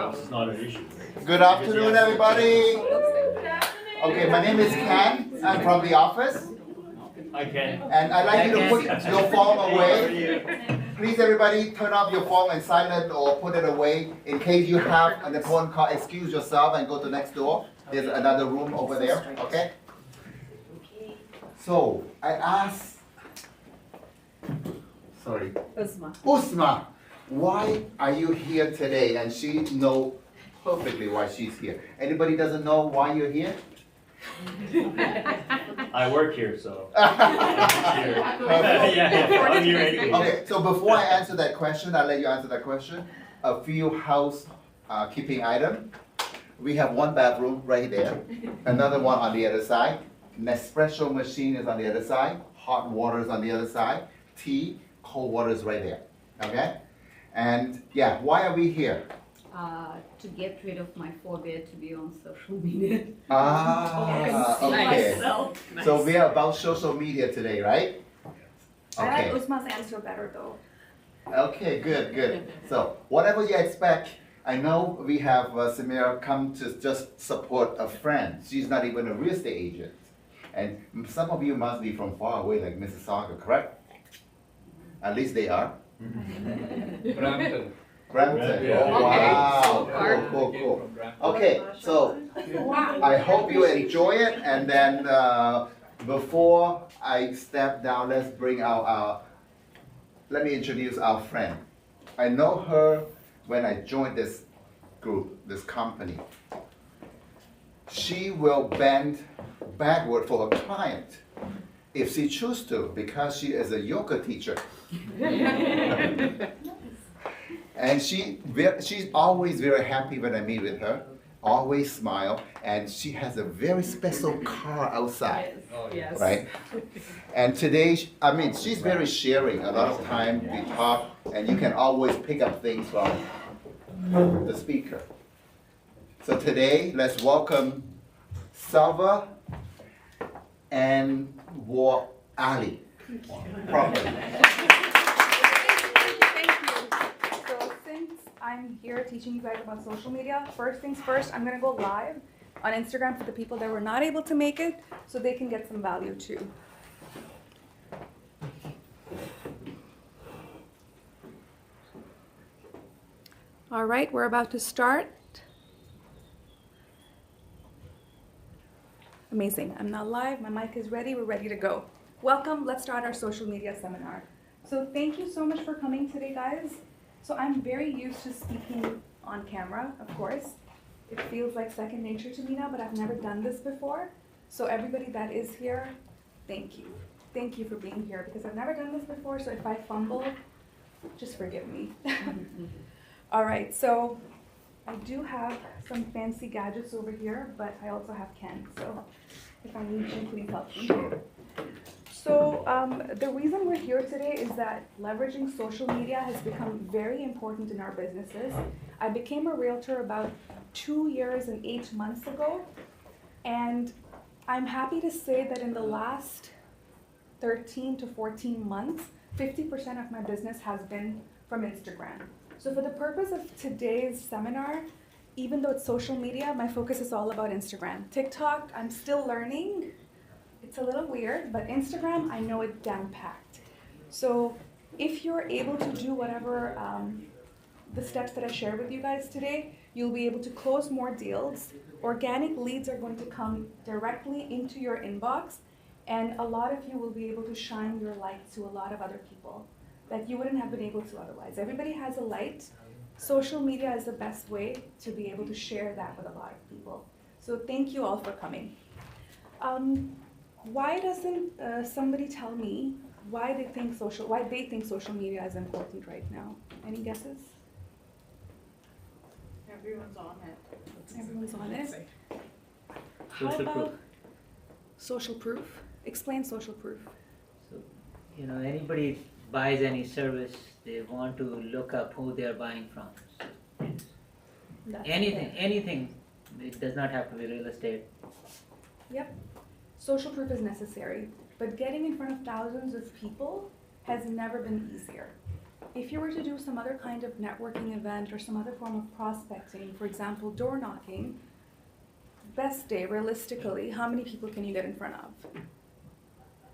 house is not an issue. Good afternoon, everybody. Okay, my name is Ken. I'm from the office. I can. And I'd like you to put your phone away. Please, everybody, turn off your phone and silent or put it away. In case you have an important call, excuse yourself and go to next door. There's another room over there, okay? So, I asked, Usma, why are you here today? And she knows perfectly why she's here. Anybody doesn't know why you're here? I work here, so I'm here. I'm here anyway. Okay, so before I answer that question, I'll let you answer that question. A few housekeeping items. We have one bathroom right there, another one on the other side. Nespresso machine is on the other side. Hot water is on the other side. Tea, cold water is right there. Okay? And yeah, why are we here? To get rid of my phobia to be on social media. Okay. So we are about social media today, right? I like Usma's answer better though. Okay, good. So whatever you expect, I know we have Samira come to just support a friend. She's not even a real estate agent. And some of you must be from far away like Mississauga, correct? At least they are. Brampton. Yeah. Oh, wow. Cool. Okay, so I hope you enjoy it. And then before I step down, let's bring out let me introduce our friend. I know her when I joined this group, this company. She will bend backward for a client if she chooses to, because she is a yoga teacher. And she's always very happy when I meet with her, always smile, and she has a very special car outside, Yes. right? And today, she's very sharing. A lot of time we talk, and you can always pick up things from the speaker. So today, let's welcome Salwa and Anwarali. Properly. So since I'm here teaching you guys about social media, first things first, I'm gonna go live on Instagram for the people that were not able to make it, so they can get some value too. All right, we're about to start. Amazing, I'm now live, my mic is ready, we're ready to go. Welcome, let's start our social media seminar. So thank you so much for coming today, guys. So I'm very used to speaking on camera, of course. It feels like second nature to me now, but I've never done this before. So everybody that is here, thank you. Thank you for being here, because I've never done this before, so if I fumble, just forgive me. All right, so I do have some fancy gadgets over here, but I also have Ken, so if I need you, please help me. So the reason we're here today is that leveraging social media has become very important in our businesses. I became a realtor about 2 years and 8 months ago, and I'm happy to say that in the last 13 to 14 months, 50% of my business has been from Instagram. So for the purpose of today's seminar, even though it's social media, my focus is all about Instagram. TikTok, I'm still learning. It's a little weird, but Instagram, I know it down packed. So if you're able to do whatever the steps that I share with you guys today, you'll be able to close more deals. Organic leads are going to come directly into your inbox, and a lot of you will be able to shine your light to a lot of other people that you wouldn't have been able to otherwise. Everybody has a light. Social media is the best way to be able to share that with a lot of people. So thank you all for coming. Why doesn't somebody tell me why they think social media is important right now? Any guesses? Everyone's on it. Everyone's on it. How Social about proof. social proof? Explain social proof. So, anybody buys any service, they want to look up who they are buying from. That's Anything. It does not have to be real estate. Yep. Social proof is necessary, but getting in front of thousands of people has never been easier. if you were to do some other kind of networking event or some other form of prospecting, for example, door knocking, best day, realistically, how many people can you get in front of?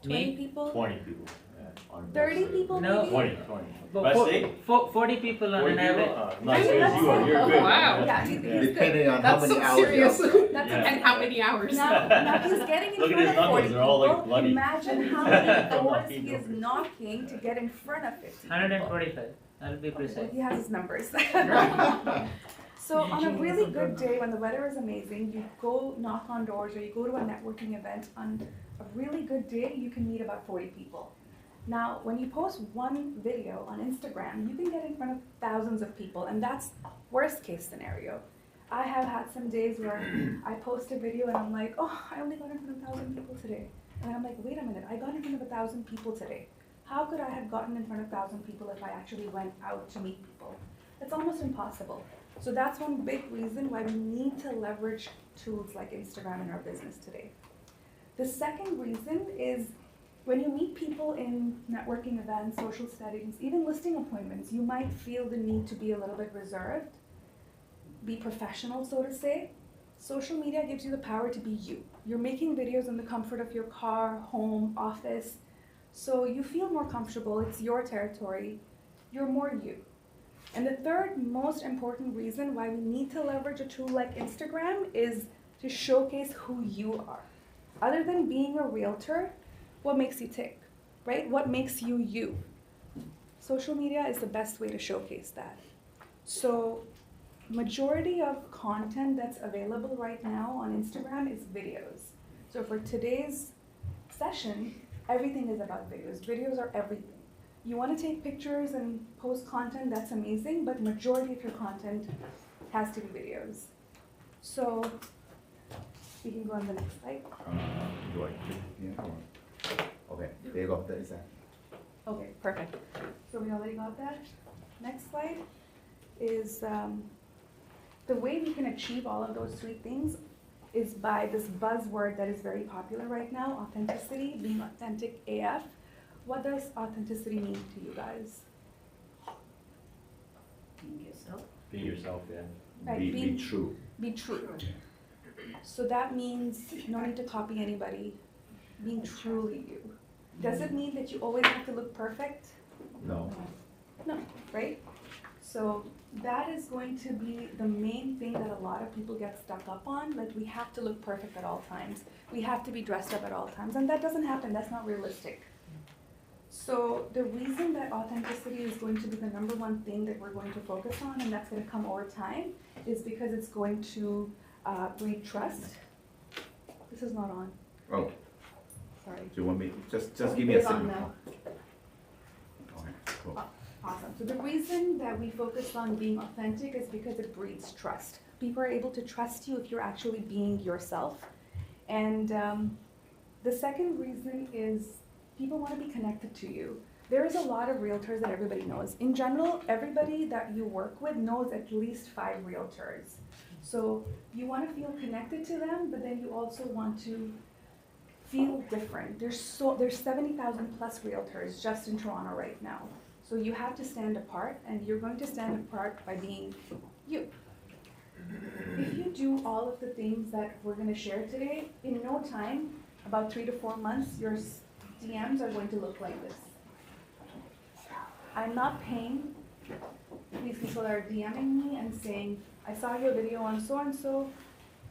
20 Me? people? 20 people. Yeah, on 30 best day. people No. maybe? 20. Well, Best day? 40 people on 40 an people? average. Not as good as you are, you're Oh, good. wow. Yeah, he's good. Depending on how That's many so hours. you're serious. outside. That's Yeah. And how many hours? Now he's getting in Look at front his of 40 knuckles, they're all, like, people. bloody. Imagine how many From doors knocking he is doors. knocking to get in front of 50 people. 125. I'll be Well, precise. he has his numbers. So on a really good day when the weather is amazing, you go knock on doors or you go to a networking event. On a really good day, you can meet about 40 people. Now, when you post one video on Instagram, you can get in front of thousands of people, and that's worst case scenario. I have had some days where I post a video and I'm like, oh, I only got in front of 1,000 people today. And I'm like, wait a minute, I got in front of 1,000 people today. How could I have gotten in front of 1,000 people if I actually went out to meet people? It's almost impossible. So that's one big reason why we need to leverage tools like Instagram in our business today. The second reason is when you meet people in networking events, social settings, even listing appointments, you might feel the need to be a little bit reserved, be professional, so to say. Social media gives you the power to be you. You're making videos in the comfort of your car, home, office, so you feel more comfortable, it's your territory, you're more you. And the third most important reason why we need to leverage a tool like Instagram is to showcase who you are. Other than being a realtor, what makes you tick, right? What makes you you? Social media is the best way to showcase that. So majority of content that's available right now on Instagram is videos. So for today's session, everything is about videos. Videos are everything. You want to take pictures and post content, that's amazing, but majority of your content has to be videos. So we can go on the next slide. Do I click here or- Okay, there you go, that is that. Okay, perfect. So we already got that. Next slide is the way we can achieve all of those three things is by this buzzword that is very popular right now, authenticity, being authentic AF. What does authenticity mean to you guys? Being yourself. Be yourself, yeah. Right, Be being- true. Be true. So that means no need to copy anybody, being truly you. Does it mean that you always have to look perfect? No. No, right? So that is going to be the main thing that a lot of people get stuck up on. Like, we have to look perfect at all times. We have to be dressed up at all times, and that doesn't happen. That's not realistic. So the reason that authenticity is going to be the number one thing that we're going to focus on, and that's going to come over time, is because it's going to breed trust. This is not on. Oh, Sorry. do you want me, just give me a It's on signal. now. Okay, cool. Awesome. So the reason that we focus on being authentic is because it breeds trust. People are able to trust you if you're actually being yourself. And the second reason is people want to be connected to you. There is a lot of realtors that everybody knows. In general, everybody that you work with knows at least 5 realtors. So you want to feel connected to them, but then you also want to feel different. There's 70,000 plus realtors just in Toronto right now. So you have to stand apart, and you're going to stand apart by being you. If you do all of the things that we're going to share today, in no time, about 3 to 4 months, your DMs are going to look like this. I'm not paying these people that are DMing me and saying, I saw your video on so-and-so,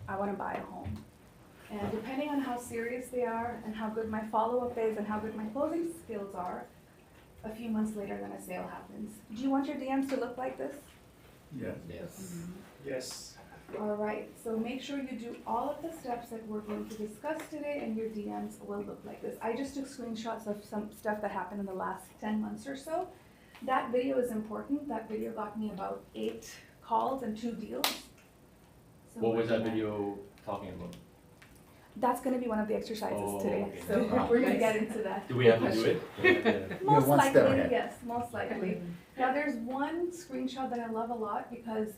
I want to buy a home. And depending on how serious they are and how good my follow-up is and how good my closing skills are, a few months later then a sale happens. Do you want your DMs to look like this? Yes. Yes. Yes. All right, so make sure you do all of the steps that we're going to discuss today, and your DMs will look like this. I just took screenshots of some stuff that happened in the last 10 months or so. That video is important. That video got me about 8 calls and 2 deals. So What was that video talking about? That's gonna be one of the exercises Oh, today, okay. so we're gonna get into that. Do we have to do it? Most one step likely, ahead. yes, most likely. Now, there's one screenshot that I love a lot because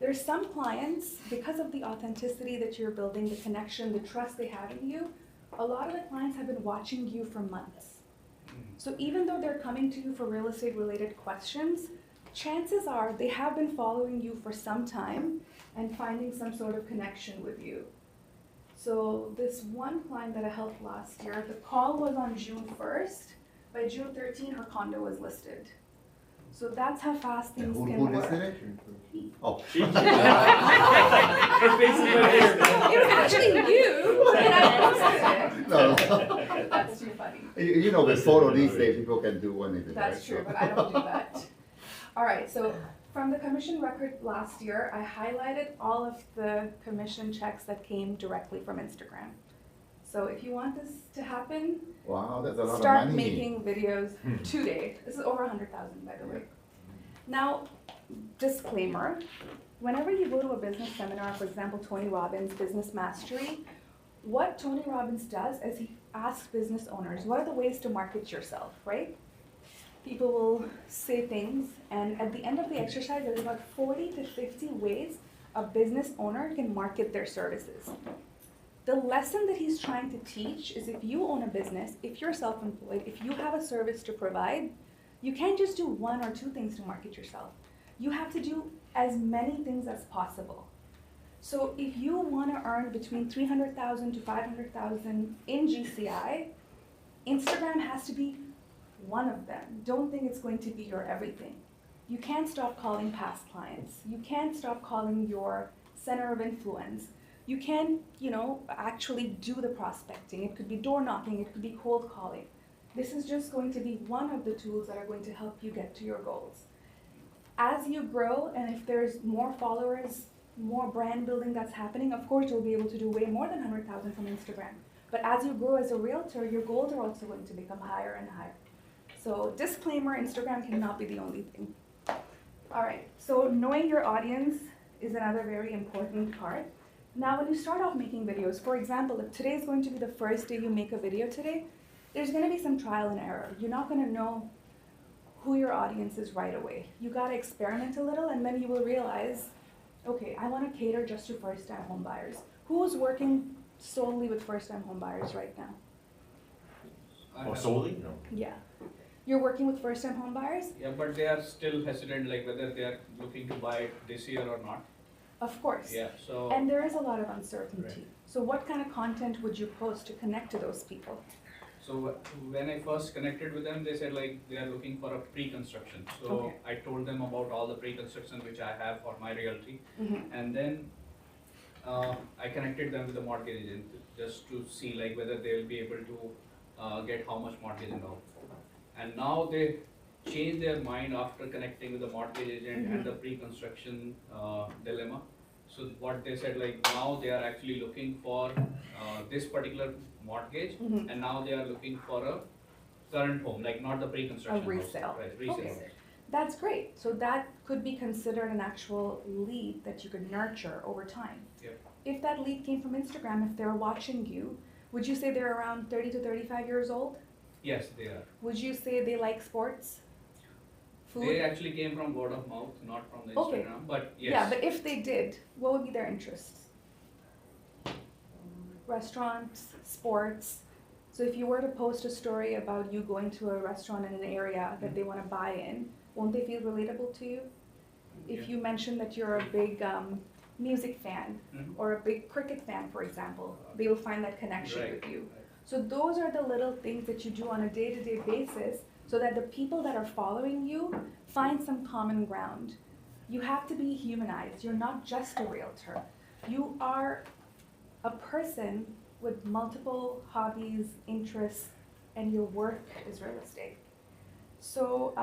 there's some clients, because of the authenticity that you're building, the connection, the trust they have in you, a lot of the clients have been watching you for months. So even though they're coming to you for real estate related questions, chances are they have been following you for some time and finding some sort of connection with you. So this one client that I helped last year, the call was on June 1st. By June 13, her condo was listed. So that's how fast things Who can listed work. it? Oh. Her face is right here. It was actually you, and I posted it. No. That's too funny. You know, with photo these days, people can do anything, right? That's true, but I don't do that. All right, so from the commission record last year, I highlighted all of the commission checks that came directly from Instagram. So if you want this to happen, Wow, that's a lot of start money. making videos today. This is over 100,000, by the way. Now, disclaimer, whenever you go to a business seminar, for example, Tony Robbins' Business Mastery, what Tony Robbins does is he asks business owners, what are the ways to market yourself, right? People will say things, and at the end of the exercise, there's about 40 to 50 ways a business owner can market their services. The lesson that he's trying to teach is if you own a business, if you're self-employed, if you have a service to provide, you can't just do one or two things to market yourself. You have to do as many things as possible. So if you want to earn between 300,000 to 500,000 in GCI, Instagram has to be one of them. Don't think it's going to be your everything. You can't stop calling past clients. You can't stop calling your center of influence. You can, actually do the prospecting. It could be door knocking, it could be cold calling. This is just going to be one of the tools that are going to help you get to your goals. As you grow, and if there's more followers, more brand building that's happening, of course you'll be able to do way more than 100,000 from Instagram. But as you grow as a realtor, your goals are also going to become higher and higher. So disclaimer, Instagram cannot be the only thing. All right, so knowing your audience is another very important part. Now, when you start off making videos, for example, if today is going to be the first day you make a video today, there's going to be some trial and error. You're not going to know who your audience is right away. You got to experiment a little, and then you will realize, okay, I want to cater just to first-time home buyers. Who's working solely with first-time home buyers right now? Oh, solely? No. Yeah. You're working with first-time home buyers? Yeah, but they are still hesitant, like whether they are looking to buy it this year or not. Of course. Yeah, so. And there is a lot of uncertainty. Right. So what kind of content would you post to connect to those people? So when I first connected with them, they said like they are looking for a pre-construction. So Okay. I told them about all the pre-construction which I have for my realty. Mm-hmm. And then I connected them with the mortgage agent just to see like whether they will be able to get how much mortgage amount. And now they changed their mind after connecting with the mortgage agent and the pre-construction dilemma. So what they said, like now they are actually looking for this particular mortgage, Mhm. and now they are looking for a current home, like not the pre-construction A resale. house. Right, resale. Okay. That's great. So that could be considered an actual lead that you could nurture over time. Yep. If that lead came from Instagram, if they're watching you, would you say they're around 30 to 35 years old? Yes, they are. Would you say they like sports? Food? They actually came from word of mouth, not from the Okay. Instagram, but yes. Yeah, but if they did, what would be their interests? Restaurants, sports. So if you were to post a story about you going to a restaurant in an area that they want to buy in, won't they feel relatable to you? If you mention that you're a big music fan Mhm. or a big cricket fan, for example, they will find that connection Right, with you. right. So those are the little things that you do on a day-to-day basis so that the people that are following you find some common ground. You have to be humanized. You're not just a realtor. You are a person with multiple hobbies, interests, and your work is real estate. So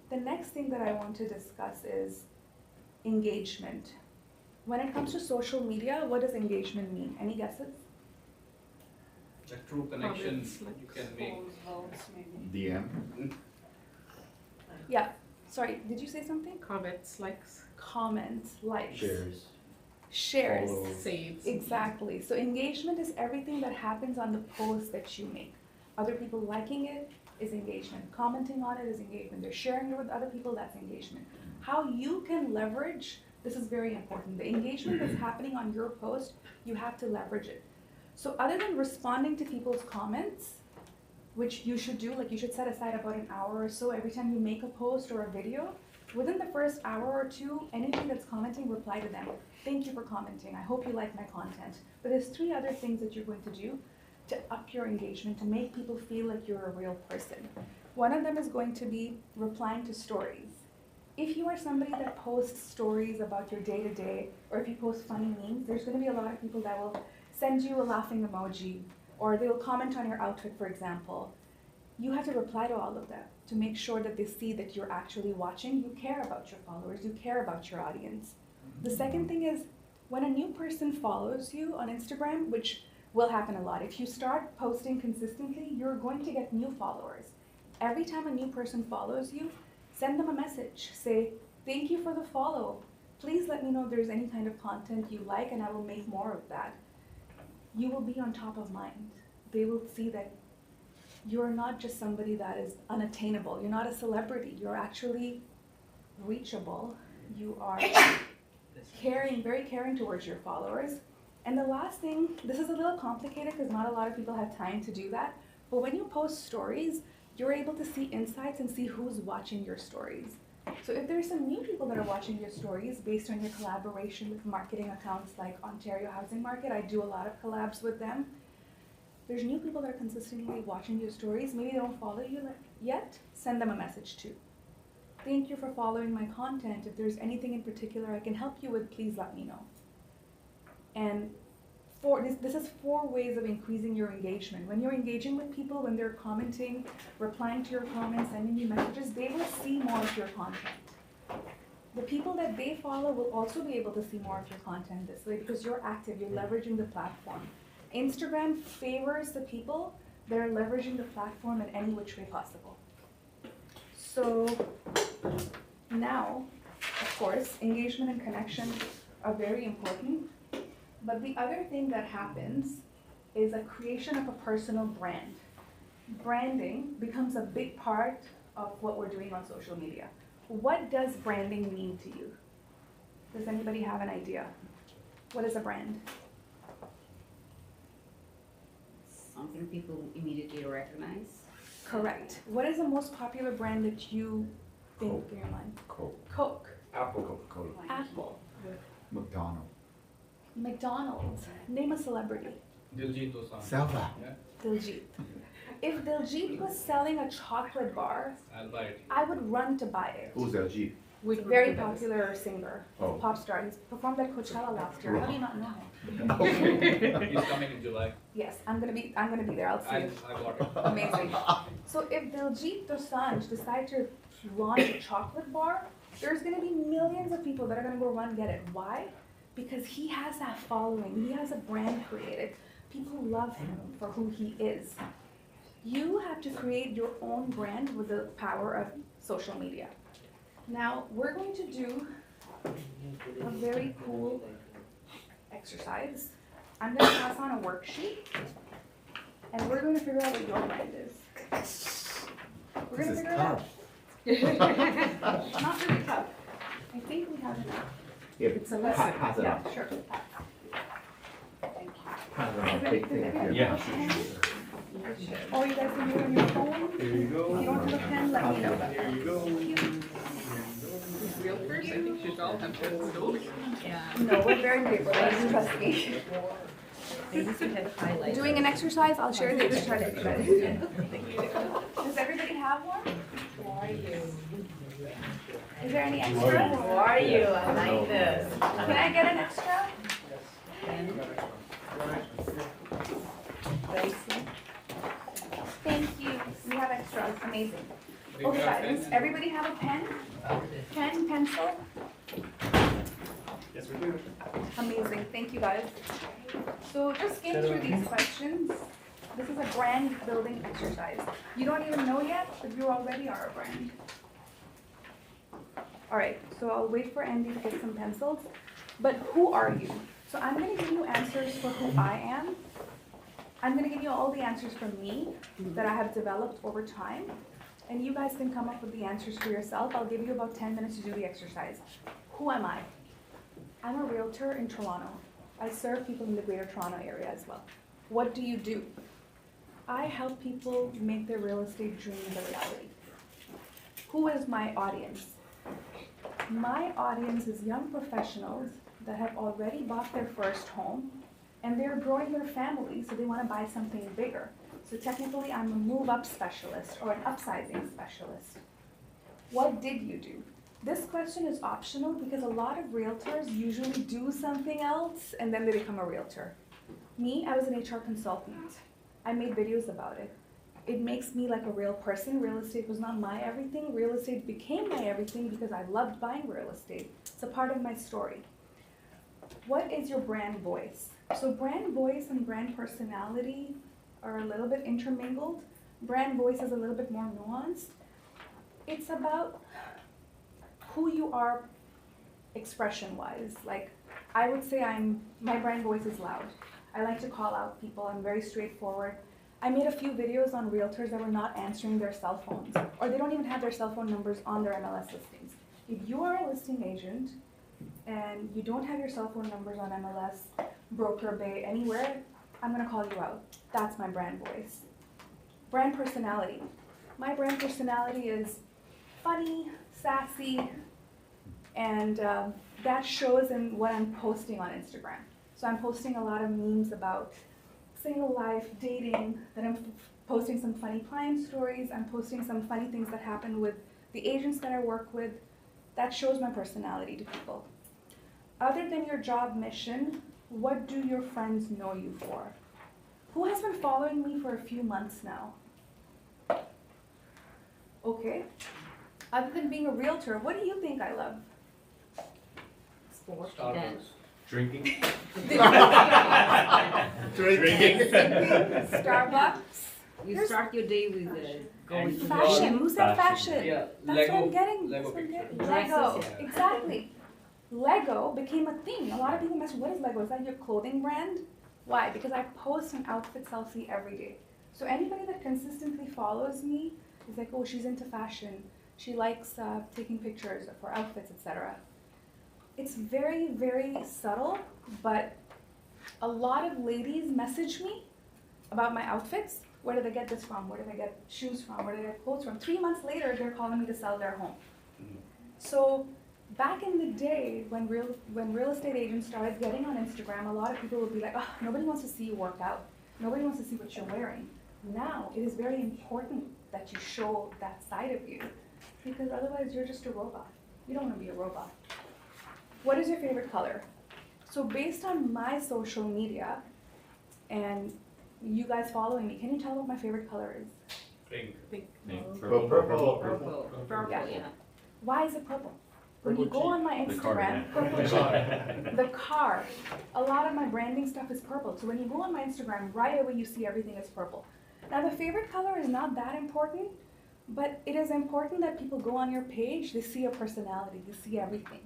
the next thing that I want to discuss is engagement. When it comes to social media, what does engagement mean? Any guesses? The true connection you can make. DM. Yeah, sorry, did you say something? Comments, likes, Comments, likes. Shares. Shares. Follow. saves. Exactly. So engagement is everything that happens on the post that you make. Other people liking it is engagement. Commenting on it is engagement. They're sharing it with other people, that's engagement. How you can leverage, this is very important. The engagement that's happening on your post, you have to leverage it. So other than responding to people's comments, which you should do, like you should set aside about an hour or so every time you make a post or a video. Within the first hour or two, anybody that's commenting, reply to them. Thank you for commenting. I hope you like my content. But there's 3 other things that you're going to do to up your engagement, to make people feel like you're a real person. One of them is going to be replying to stories. If you are somebody that posts stories about your day-to-day, or if you post funny memes, there's going to be a lot of people that will send you a laughing emoji, or they will comment on your outfit, for example. You have to reply to all of that to make sure that they see that you're actually watching, you care about your followers, you care about your audience. The second thing is, when a new person follows you on Instagram, which will happen a lot, if you start posting consistently, you're going to get new followers. Every time a new person follows you, send them a message. Say, thank you for the follow. Please let me know if there's any kind of content you like and I will make more of that. You will be on top of mind. They will see that you're not just somebody that is unattainable. You're not a celebrity. You're actually reachable. You are caring, very caring towards your followers. And the last thing, this is a little complicated because not a lot of people have time to do that, but when you post stories, you're able to see insights and see who's watching your stories. So if there's some new people that are watching your stories based on your collaboration with marketing accounts like Ontario Housing Market, I do a lot of collabs with them. There's new people that are consistently watching your stories. Maybe they don't follow you yet. Send them a message too. Thank you for following my content. If there's anything in particular I can help you with, please let me know. And this is 4 ways of increasing your engagement. When you're engaging with people, when they're commenting, replying to your comments, sending you messages, they will see more of your content. The people that they follow will also be able to see more of your content this way because you're active, you're leveraging the platform. Instagram favors the people that are leveraging the platform in any which way possible. So now, of course, engagement and connection are very important, but the other thing that happens is a creation of a personal brand. Branding becomes a big part of what we're doing on social media. What does branding mean to you? Does anybody have an idea? What is a brand? Something people immediately recognize. Correct. What is the most popular brand that you think in your mind? Coke. Coke. Apple. Coca-Cola. Apple. McDonald's. McDonald's. Name a celebrity. Diljit Dosanjh. Salwa. Yeah, Diljit. If Diljit was selling a chocolate bar, I'll buy it. I would run to buy it. Who's LG? Very popular singer, Oh. pop star. He's performed at Coachella last year. How do you not know him? Okay. He's coming in July. Yes, I'm gonna be there. I'll see I you. got it. Amazing. So if Diljit Dosanjh decides to launch a chocolate bar, there's gonna be millions of people that are gonna go run get it. Why? Because he has that following. He has a brand created. People love him for who he is. You have to create your own brand with the power of social media. Now, we're going to do a very cool exercise. I'm going to pass on a worksheet, and we're going to figure out what your brand is. We're going to figure it out. Not really tough. I think we have enough. Yeah, It's a pa- lesson. pass it Yeah, on. sure. Thank you. Pass it on. Take care. Yeah. Oh, you guys can do it on your phone? There you go. If you don't have a pen, let me know. There you go. Real first, I think she's all have pens too. No, we're very paperless, trust me. Maybe some have highlights. Doing an exercise, I'll share the exercise with you guys. Does everybody have one? Is there any extra? How are you? I like this. Can I get an extra? Thank you. We have extras. Amazing. Okay, guys, does everybody have a pen? Pen, pencil? Yes, we do. Amazing. Thank you, guys. So just skim through these questions. This is a brand building exercise. You don't even know yet, but you already are a brand. All right, so I'll wait for Andy to get some pencils. But who are you? So I'm going to give you answers for who I am. I'm going to give you all the answers from me that I have developed over time. And you guys can come up with the answers for yourself. I'll give you about 10 minutes to do the exercise. Who am I? I'm a realtor in Toronto. I serve people in the Greater Toronto area as well. What do you do? I help people make their real estate dreams a reality. Who is my audience? My audience is young professionals that have already bought their first home and they're growing their family, so they want to buy something bigger. So technically, I'm a move-up specialist or an upsizing specialist. What did you do? This question is optional because a lot of realtors usually do something else and then they become a realtor. Me, I was an HR consultant. I made videos about it. It makes me like a real person. Real estate was not my everything. Real estate became my everything because I loved buying real estate. It's a part of my story. What is your brand voice? So brand voice and brand personality are a little bit intermingled. Brand voice is a little bit more nuanced. It's about who you are expression-wise. Like, I would say my brand voice is loud. I like to call out people. I'm very straightforward. I made a few videos on realtors that were not answering their cell phones, or they don't even have their cell phone numbers on their MLS listings. If you are a listing agent and you don't have your cell phone numbers on MLS, Broker Bay, anywhere, I'm gonna call you out. That's my brand voice. Brand personality. My brand personality is funny, sassy, and that shows in what I'm posting on Instagram. So I'm posting a lot of memes about single life, dating, then I'm posting some funny client stories, I'm posting some funny things that happen with the agents that I work with. That shows my personality to people. Other than your job mission, what do your friends know you for? Who has been following me for a few months now? Okay. Other than being a realtor, what do you think I love? Sport. Starbucks. Drinking. Drinking. Starbucks. You start your day with going And to Fashion. Who said Fashion. fashion? Yeah, That's Lego. what I'm getting. Lego That's what I'm picture. getting. Dresses, Lego. yeah. Exactly. Lego became a thing. A lot of people mess, what is Lego? Is that your clothing brand? Why? Because I post an outfit selfie every day. So anybody that consistently follows me is like, oh, she's into fashion. She likes taking pictures of her outfits, etc. It's very, very subtle, but a lot of ladies message me about my outfits. Where did they get this from? Where did they get shoes from? Where did they get clothes from? 3 months later, they're calling me to sell their home. So back in the day, when real estate agents started getting on Instagram, a lot of people would be like, oh, nobody wants to see you work out. Nobody wants to see what you're wearing. Now, it is very important that you show that side of you, because otherwise you're just a robot. You don't want to be a robot. What is your favorite color? So based on my social media and you guys following me, can you tell what my favorite color is? Pink. Purple. Purple. Yeah. Yeah. Why is it purple? When you go on my The car, Instagram, yeah. purple Jeep, the car, a lot of my branding stuff is purple. So when you go on my Instagram, right away you see everything is purple. Now the favorite color is not that important, but it is important that people go on your page, they see your personality, they see everything.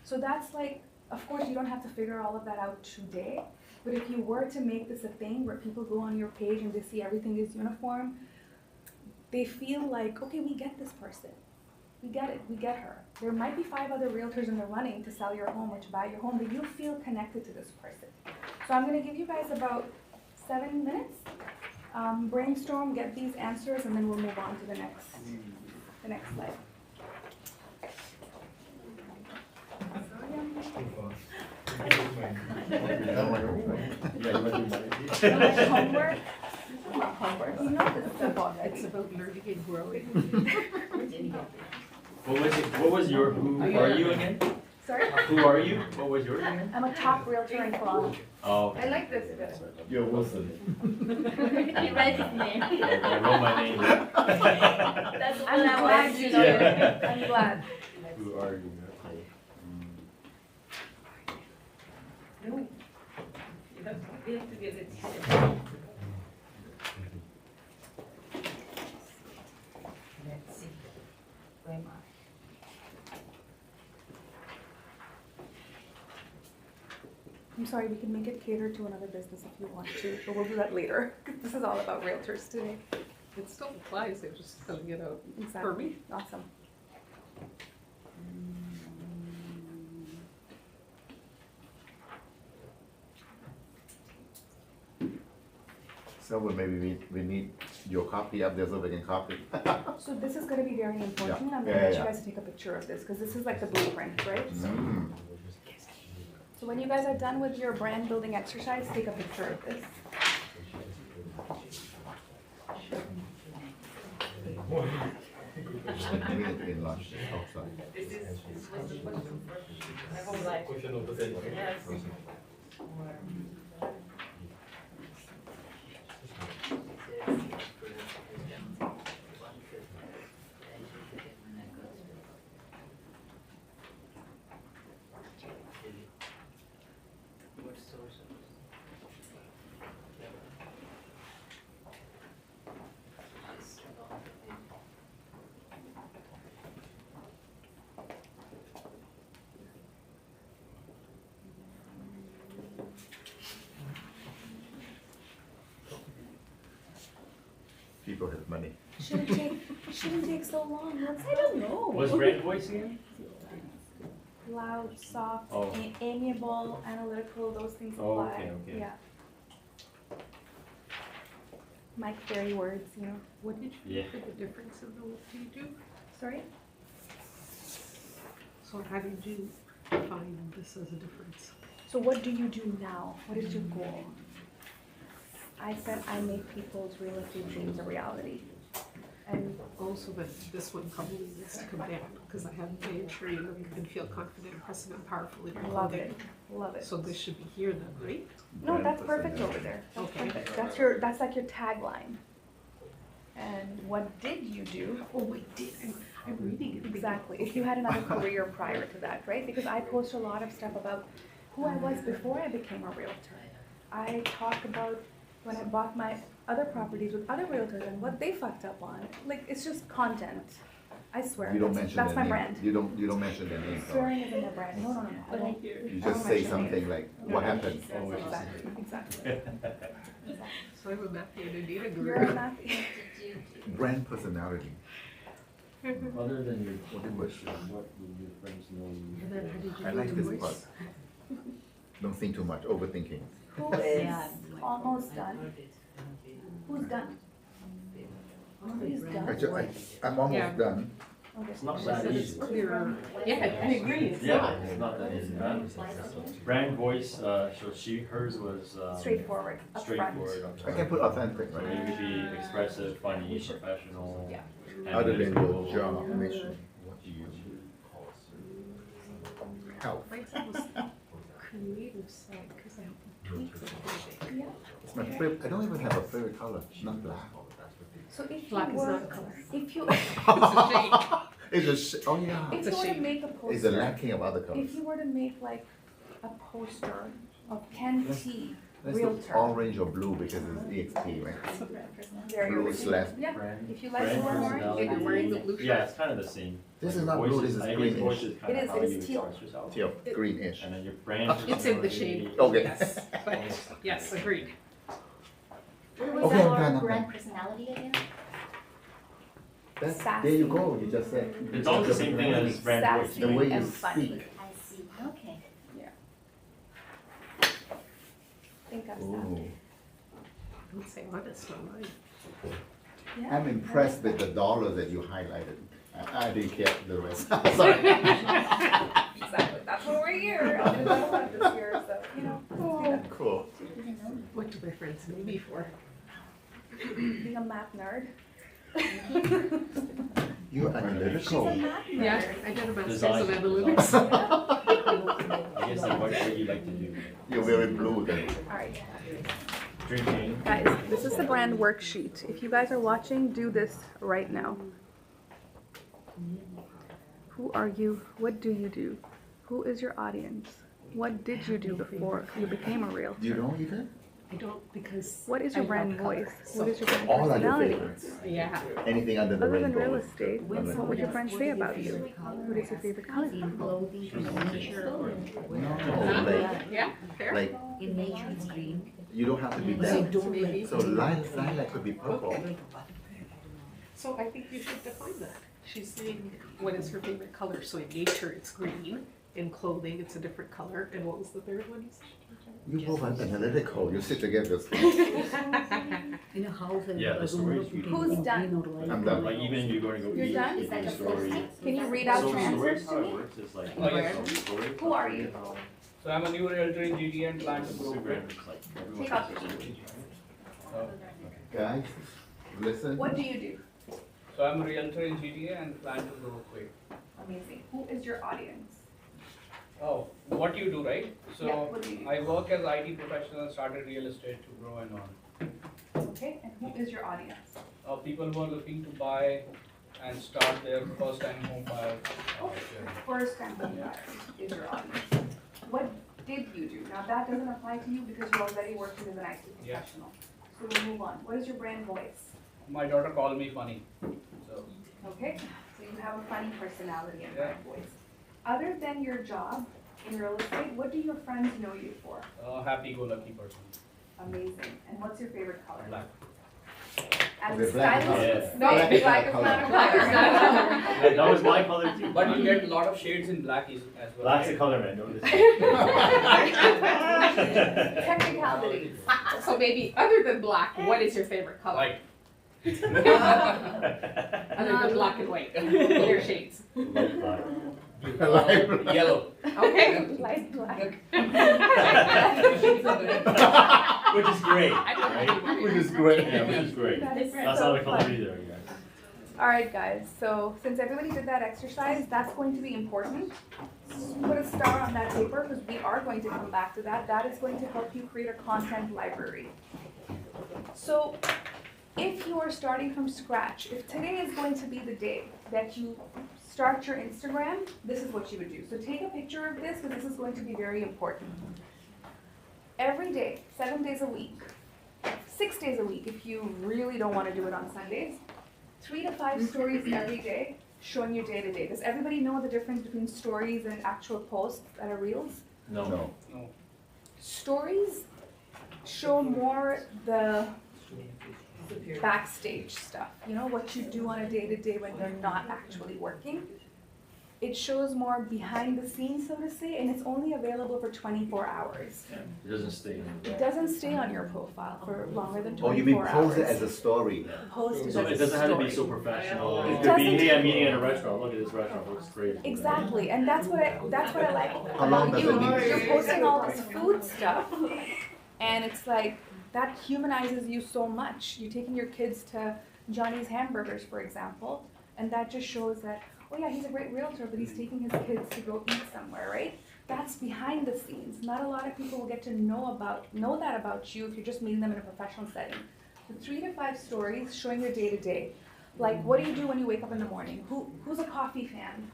So that's like, of course you don't have to figure all of that out today, but if you were to make this a thing where people go on your page and they see everything is uniform, they feel like, okay, we get this person. We get it, we get her. There might be 5 other realtors in the running to sell your home or to buy your home, but you feel connected to this person. So I'm gonna give you guys about 7 minutes. Brainstorm, get these answers, and then we'll move on to the next slide. Homework? Not homework. You know this is about It's about learning and growing. What was your, who are you again? Sorry? Who are you? What was yours again? I'm a top realtor in Toronto. Oh. I like this. You're Wilson. He writes his name. I wrote my name. That's what I'm I glad was you doing. know it. I'm glad. Who are you? Okay. We have to give it. Let's see. Where am I? I'm sorry, we can make it cater to another business if you want to, but we'll do that later. 'Cause this is all about realtors today. It still applies, they're just spelling it out for Exactly. me. Awesome. Salwa, maybe we need your copy up there so we can copy. So this is gonna be very important. I'm Yeah, gonna get yeah. you guys to take a picture of this, because this is like the blueprint, right? Mm. So when you guys are done with your brand building exercise, take a picture of this. In lunch outside. What source of this? People have money. Shouldn't take so long. I don't know. Was brand voice again? Loud, soft, Oh. amiable, analytical, those things Oh, apply. okay, okay. Yeah. Mike Berry words, you know. What did you Yeah. do for the difference in the, what do you do? Sorry? So how did you find this as a difference? So what do you do now? What is your goal? I said I make people's real estate dreams a reality. And Also, but this one probably needs to come down, because I haven't made sure you look and feel confident, impressive, and powerful in your love clothing. it, love it. So this should be here then, right? No, Brand that's perfect personality. over there. That's Okay. perfect. That's like your tagline. And what did you do? Oh, I did, I'm reading it. Exactly. If you had another career prior to that, right? Because I post a lot of stuff about who I was before I became a realtor. I talk about when I bought my other properties with other realtors and what they fucked up on. Like, it's just content. I swear. You don't That's, mention that's their my name. brand. You don't mention their name. though. Swearing isn't my brand. No, no, no. I don't. You I don't just say mention something names. like, what happened? Exactly, exactly. So I'm a Matthew and Anita You're guru. a math. Brand personality. Other than your What it was. what would your friends know you? And then how did you I do like the this part. voice? Mm-hmm. Don't think too much, overthinking. Who is almost done? Who's done? Nobody's done? I'm Yeah. almost done. Okay. It's not So that it's easy. clearer. Yeah, I agree. It's Yeah, not. it's not that easy. Brand voice, so hers was Straightforward, upfront. straightforward. I can put authentic, So right? you could be expressive, funny, professional. Yeah. Other than analytical. your job, mission. Health. Mine's almost creative side, because I have tweaks a little bit. Yeah. It's my favorite. I don't even have a favorite color. Not black. So if Black you is were, not a color. if you, It's a oh yeah. if a you were to shade. make a It's a poster, lacking of other colors. if you were to make like a poster of Ken T, Let's do realtor. orange or blue because it's EXP, right? Very Blue original. slash. Yeah, Brand- if you like brand blue and orange, personality. And you're wearing the blue shirt. Yeah, it's kind of the same. This Like is not voice blue, this is I guess greenish. voice is kind It of is, how it is you teal. express yourself. Teal, greenish. And then your brand. It's in the personality- shade. Okay. Yes, but, yes, agreed. What was Okay, I'm our done, I'm brand done. personality again? There you go. You just said. It's all the same thing as brand voice. Sassy The way you and funny. speak. I see, okay. Think of that. Ooh. I would say honest on mine. Yeah. I'm impressed with the dollars that you highlighted. I didn't care the rest. Sorry. Exactly, that's what we're here. I'll do that a lot this year, so, you know, let's do that. Cool. What do my friends know me for? Being a math nerd. You're She's a analytical. math nerd. Yeah, I did a master's Design. of analytics. I guess like what you like to do. You're very blue then. Alright, Drinking. guys, this is the brand worksheet. If you guys are watching, do this right now. Who are you? What do you do? Who is your audience? What did you do before you became a realtor? You don't even? I don't, because. What is your I brand love color, voice? so- What is your brand All are your personality? favorites. Yeah. Anything under the Other than real rainbow. estate, what would your friends say about you? What is your favorite color? Clothing in nature. No, like, Yeah, fair. like, In nature it's green. you don't have to be So that. don't maybe. So lilac could be purple. So I think you should define that. She's saying, what is her favorite color? So in nature, it's green. In clothing, it's a different color. And what was the third one you said? You both are analytical, you sit together. In a house and Yeah, the stories you can- Who's done? I'm done. Like even you're going to go You're eat, done? you do a story. Can you read out So your answers stories, to how it me? works is like. Oh, yes. tell the story. Who are you? So I'm a new realtor in GTA and plan to grow Super, quick. it's like everyone Take out says the stories, right? Guys, listen. What do you do? So I'm a realtor in GTA and plan to grow quick. Amazing. Who is your audience? Oh, what you do, right? Yeah, So what do you do? I work as IT professional and started real estate to grow and on. Okay, and who is your audience? People who are looking to buy and start their first time home buyer journey. First time home buyers is your audience. What did you do? Now that doesn't apply to you because you're already working as an IT Yeah. professional. So we'll move on. What is your brand voice? My daughter called me funny, so Okay, so you have a funny personality and Yeah. brand voice. Other than your job in real estate, what do your friends know you for? happy-go-lucky person. Amazing. And what's your favorite color? Black. As Okay, a black stylist? color. No, Black is black not is color. not a color. That was my color too. But you get a lot of shades in black as well. Black's a color, man, don't listen. Technicalities. So maybe, other than black, what is your favorite color? White. Other than black and white, what are your shades? Light black. Yellow. Okay. Light black. Which is great, I don't right? know. Which is great. Yeah, which is great. That is That's so not a color fun. either, guys. All right, guys, so since everybody did that exercise, that's going to be important. Put a star on that paper because we are going to come back to that. That is going to help you create a content library. So if you are starting from scratch, if today is going to be the day that you start your Instagram, this is what you would do. So take a picture of this because this is going to be very important. Every day, 7 days a week, 6 days a week if you really don't want to do it on Sundays, 3 to 5 stories every day showing your day-to-day. Does everybody know the difference between stories and actual posts that are reels? No. No. Stories show more the backstage stuff, you know, what you do on a day-to-day when you're not actually working. It shows more behind the scenes, so to say, and it's only available for 24 hours. Yeah, it doesn't stay in It doesn't stay on your profile for longer than 24 Oh, hours. you mean post it as a story? Post it So as it a doesn't have to be so story. professional. It It could doesn't- be, hey, I'm eating at a restaurant. Look at this restaurant, looks great. Exactly, and that's what I like How long about does you. it need to You're be? posting all this food stuff, and it's like that humanizes you so much. You're taking your kids to Johnny's Hamburgers, for example, and that just shows that, oh yeah, he's a great realtor, but he's taking his kids to go eat somewhere, right? That's behind the scenes. Not a lot of people will get to know that about you if you're just meeting them in a professional setting. So 3 to 5 stories showing your day to day. Like, what do you do when you wake up in the morning? Who's a coffee fan?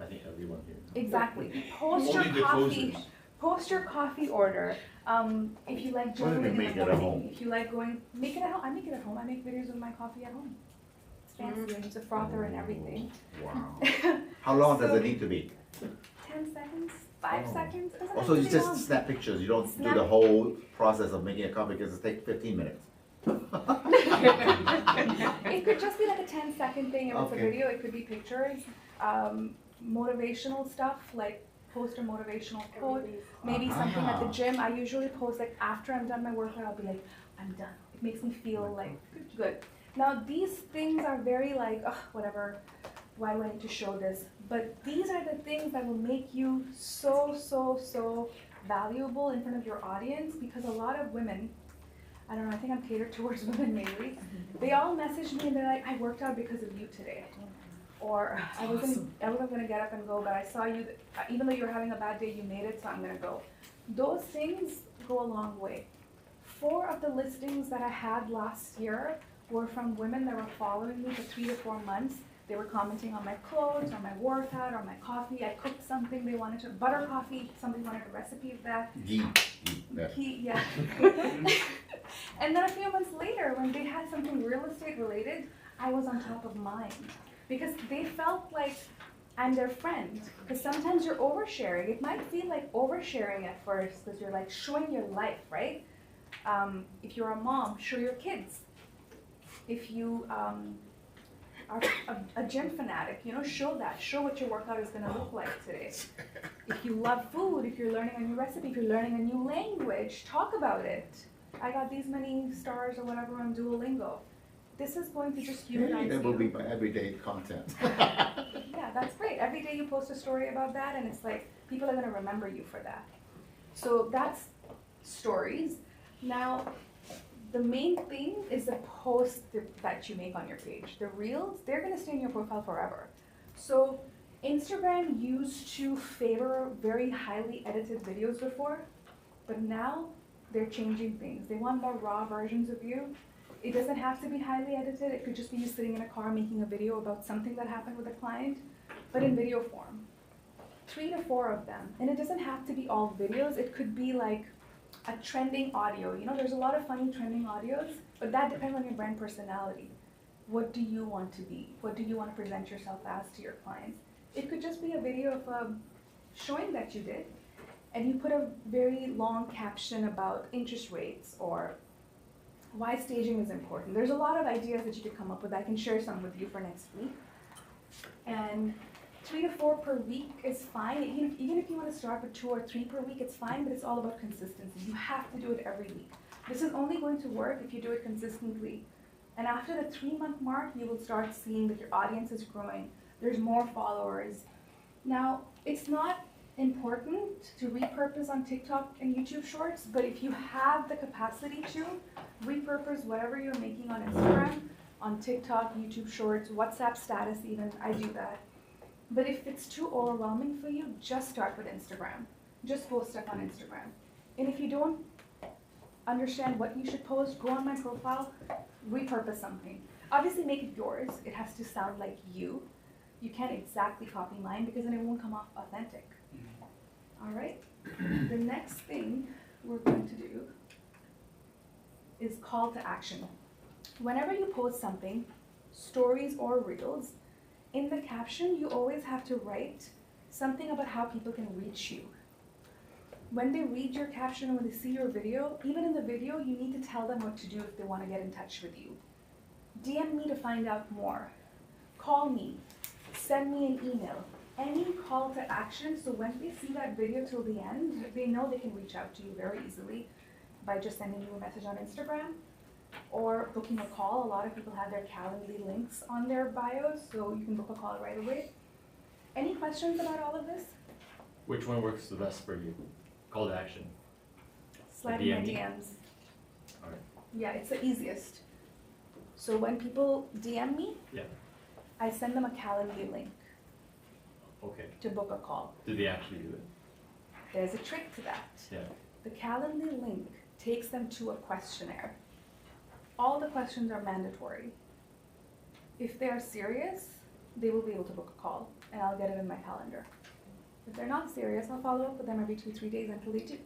I think everyone here. Exactly. Post your coffee. Post your coffee order. If you like Why don't you journaling make in it the at morning, home? if you like going, make it at home. I make it at home. I make videos of my coffee at home. It's fancy and it's a frother and everything. Wow. How long does it need to be? 10 seconds, 5 Oh. seconds. Doesn't Also, have you to be long. just snap pictures, you don't do Snap- the whole process of making a coffee because it takes 15 minutes. It could just be like a 10-second thing if it's a Okay. video. It could be pictures. Motivational stuff, like post a motivational quote. Maybe something at the gym. I usually post like after I'm done my workout, I'll be like, I'm done. It makes me feel like good. Now these things are very like, ugh, whatever. Why do I need to show this? But these are the things that will make you so valuable in front of your audience, because a lot of women, I don't know, I think I'm catered towards women mainly. They all message me and they're like, I worked out because of you today. Or I wasn't gonna get up and go, but I saw you, even though you were having a bad day, you made it, so I'm gonna go. Those things go a long way. 4 of the listings that I had last year were from women that were following me for 3 to 4 months. They were commenting on my clothes, on my workout, on my coffee. I cooked something, they wanted to, butter coffee, somebody wanted a recipe of that. Ghee. Yeah. Yeah. And then a few months later, when they had something real estate related, I was on top of mind. Because they felt like I'm their friend. Because sometimes you're oversharing. It might feel like oversharing at first because you're like showing your life, right? If you're a mom, show your kids. If you are a gym fanatic, you know, show that. Show what your workout is gonna look like today. If you love food, if you're learning a new recipe, if you're learning a new language, talk about it. I got these many stars or whatever on Duolingo. This is going to just humanize That will be you. my everyday content. Yeah, that's great. Every day you post a story about that and it's like, people are gonna remember you for that. So that's stories. Now, the main thing is the post that you make on your page. The reels, they're gonna stay in your profile forever. So Instagram used to favor very highly edited videos before, but now they're changing things. They want more raw versions of you. It doesn't have to be highly edited. It could just be you sitting in a car making a video about something that happened with a client, but in video form. 3 to 4 of them. And it doesn't have to be all videos. It could be like a trending audio. You know, there's a lot of funny trending audios, but that depends on your brand personality. What do you want to be? What do you want to present yourself as to your clients? It could just be a video of showing that you did, and you put a very long caption about interest rates or why staging is important. There's a lot of ideas that you could come up with. I can share some with you for next week. And 3 to 4 per week is fine. Even if you want to start with 2 or 3 per week, it's fine, but it's all about consistency. You have to do it every week. This is only going to work if you do it consistently. And after the 3-month mark, you will start seeing that your audience is growing. There's more followers. Now, it's not important to repurpose on TikTok and YouTube Shorts, but if you have the capacity to repurpose whatever you're making on Instagram, on TikTok, YouTube Shorts, WhatsApp status even, I do that. But if it's too overwhelming for you, just start with Instagram. Just post stuff on Instagram. And if you don't understand what you should post, go on my profile, repurpose something. Obviously make it yours. It has to sound like you. You can't exactly copy mine because then it won't come off authentic. All right? The next thing we're going to do is call to action. Whenever you post something, stories or reels, in the caption, you always have to write something about how people can reach you. When they read your caption or when they see your video, even in the video, you need to tell them what to do if they want to get in touch with you. DM me to find out more. Call me. Send me an email. Any call to action, so when they see that video till the end, they know they can reach out to you very easily by just sending you a message on Instagram or booking a call. A lot of people have their Calendly links on their bios, so you can book a call right away. Any questions about all of this? Which one works the best for you? Call to action. Slide in my DM? DMs. Alright. Yeah, it's the easiest. So when people DM me, Yeah. I send them a Calendly link Okay. to book a call. Did they actually do it? There's a trick to that. Yeah. The Calendly link takes them to a questionnaire. All the questions are mandatory. If they are serious, they will be able to book a call, and I'll get it in my calendar. If they're not serious, I'll follow up with them every 2-3 days until they do.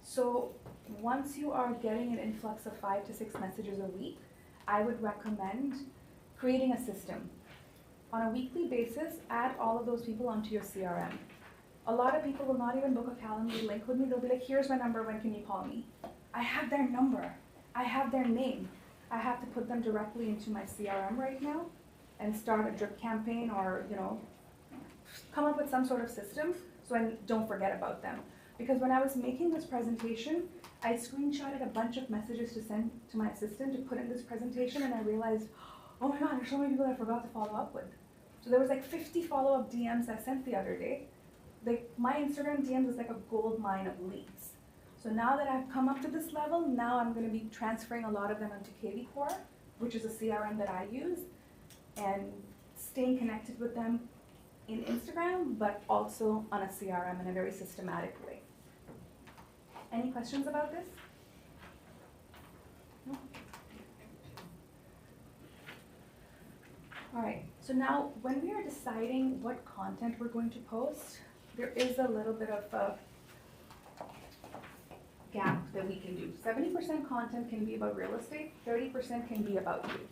So once you are getting an influx of 5 to 6 messages a week, I would recommend creating a system. On a weekly basis, add all of those people onto your CRM. A lot of people will not even book a Calendly link with me. They'll be like, here's my number, when can you call me? I have their number. I have their name. I have to put them directly into my CRM right now and start a drip campaign or, you know, come up with some sort of system so I don't forget about them. Because when I was making this presentation, I screenshotted a bunch of messages to send to my assistant to put in this presentation, and I realized, oh my God, there's so many people I forgot to follow up with. So there was like 50 follow-up DMs I sent the other day. My Instagram DMs is like a gold mine of leads. So now that I've come up to this level, now I'm going to be transferring a lot of them onto KVCore, which is a CRM that I use, and staying connected with them in Instagram, but also on a CRM in a very systematic way. Any questions about this? No? All right, so now when we are deciding what content we're going to post, there is a little bit of a gap that we can do. 70% content can be about real estate, 30% can be about you.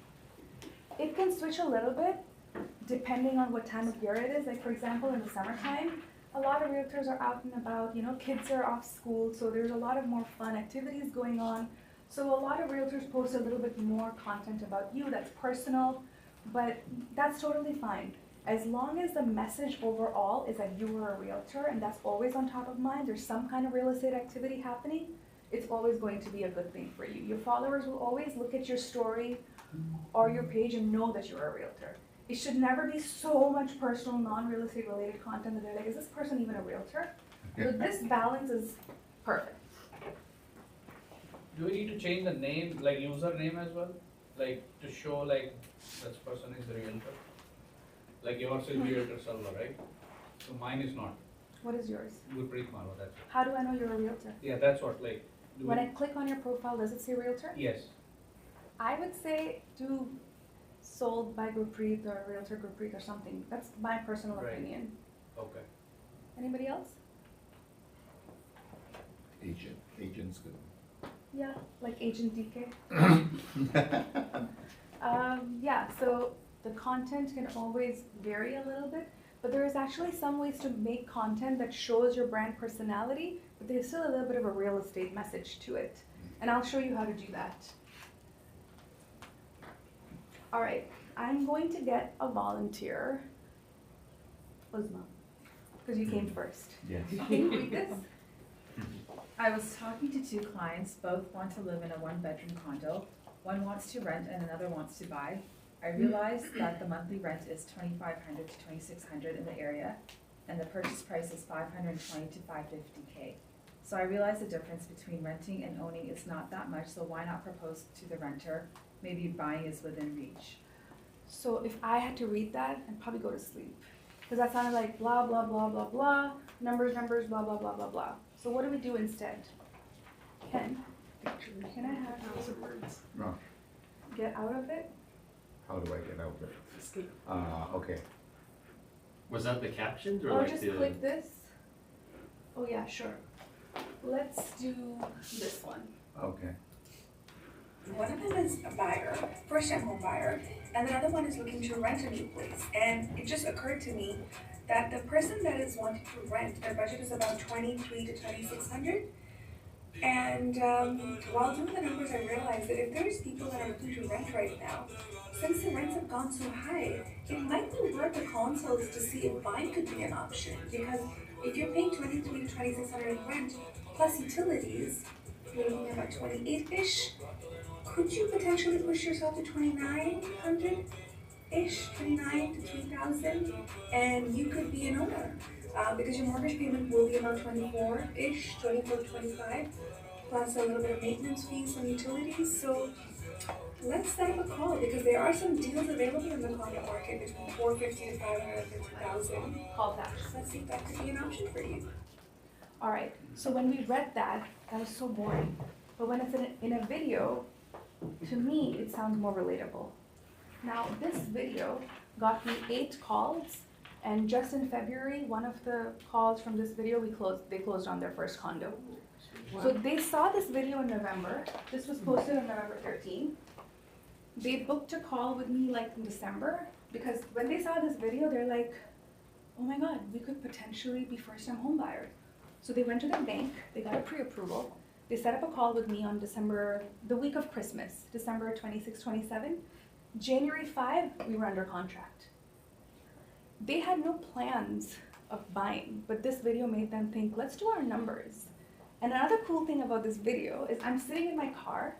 It can switch a little bit depending on what time of year it is. Like for example, in the summertime, a lot of realtors are out and about, you know, kids are off school, so there's a lot of more fun activities going on. So a lot of realtors post a little bit more content about you that's personal, but that's totally fine. As long as the message overall is that you are a realtor and that's always on top of mind, there's some kind of real estate activity happening, it's always going to be a good thing for you. Your followers will always look at your story or your page and know that you're a realtor. It should never be so much personal, non-real estate related content that they're like, is this person even a realtor? So this balance is perfect. Do we need to change the name, like username as well? Like to show like this person is the realtor? Like yours is realtor Salwa, right? So mine is not. What is yours? Gurpreet Marwa, that's it. How do I know you're a realtor? Yeah, that's what like. Do When we- I click on your profile, does it say realtor? Yes. I would say do sold by Gurpreet or realtor Gurpreet or something. That's my personal Right. opinion. Okay. Anybody else? Agent's good. Yeah, like Agent DK. Yeah, so the content can always vary a little bit, but there is actually some ways to make content that shows your brand personality, but there's still a little bit of a real estate message to it. And I'll show you how to do that. All right, I'm going to get a volunteer. Uzma, because you came first. Yes. Can you read this? I was talking to two clients, both want to live in a one-bedroom condo. One wants to rent and another wants to buy. I realized that the monthly rent is $2,500 to $2,600 in the area, and the purchase price is $520 to $550K. So I realized the difference between renting and owning is not that much, so why not propose to the renter? Maybe buying is within reach. So if I had to read that, I'd probably go to sleep. Because that sounded like blah, blah, blah, blah, blah, numbers, blah, blah, blah, blah, blah. So what do we do instead? Can I have Words. No, get out of it? how do I get out of it? Escape. Okay. Was that the captions or Or like just the? click this? Oh yeah, sure. Let's do this one. Okay. One of them is a buyer, first-time home buyer, and the other one is looking to rent a new place. And it just occurred to me that the person that is wanting to rent, their budget is about $2,300 to $2,600. And while doing the numbers, I realized that if there's people that are looking to rent right now, since the rents have gone so high, it might be worth a consult to see if buying could be an option. Because if you're paying $2,300 to $2,600 in rent plus utilities, you're looking at about 28-ish. Could you potentially push yourself to 2,900-ish, 29 to 3,000, and you could be an owner because your mortgage payment will be about 24-ish, 24 to 25, plus a little bit of maintenance fees and utilities. So let's set up a call because there are some deals available in the condo market between 450 to 550,000. Call that. Let's see if that could be an option for you. All right, so when we read that, that was so boring. But when it's in a video, to me, it sounds more relatable. Now, this video got me 8 calls, and just in February, one of the calls from this video, they closed on their first condo. So they saw this video in November. This was posted on November 13th. They booked a call with me like in December, because when they saw this video, they're like, oh my God, we could potentially be first-time home buyers. So they went to their bank, they got a pre-approval. They set up a call with me on the week of Christmas, December 26, 27. January 5, we were under contract. They had no plans of buying, but this video made them think, let's do our numbers. And another cool thing about this video is I'm sitting in my car.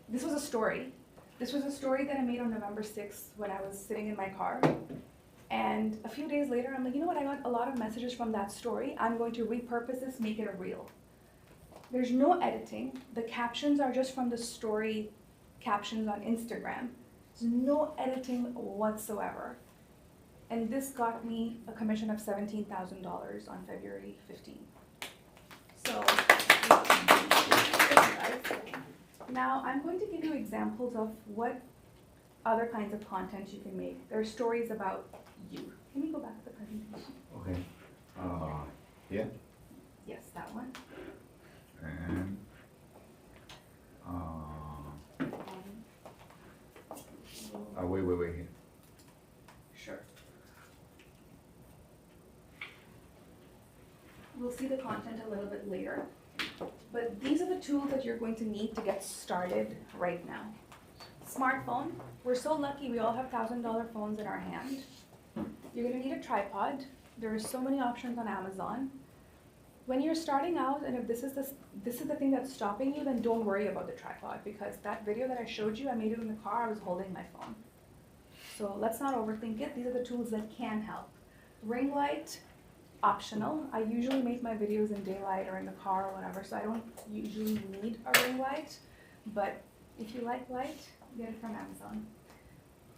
This was a story. This was a story that I made on November 6th when I was sitting in my car. And a few days later, I'm like, you know what, I got a lot of messages from that story. I'm going to repurpose this, make it a reel. There's no editing. The captions are just from the story captions on Instagram. There's no editing whatsoever. And this got me a commission of $17,000 on February 15th. So, now I'm going to give you examples of what other kinds of content you can make. There are stories about you. Can we go back to the presentation? Okay. Yeah. Yes, that one. And wait here. Sure. We'll see the content a little bit later. But these are the tools that you're going to need to get started right now. Smartphone. We're so lucky we all have $1,000 phones in our hand. You're gonna need a tripod. There are so many options on Amazon. When you're starting out, and if this is the thing that's stopping you, then don't worry about the tripod, because that video that I showed you, I made it in the car, I was holding my phone. So let's not overthink it. These are the tools that can help. Ring light, optional. I usually make my videos in daylight or in the car or whatever, so I don't usually need a ring light. But if you like light, get it from Amazon.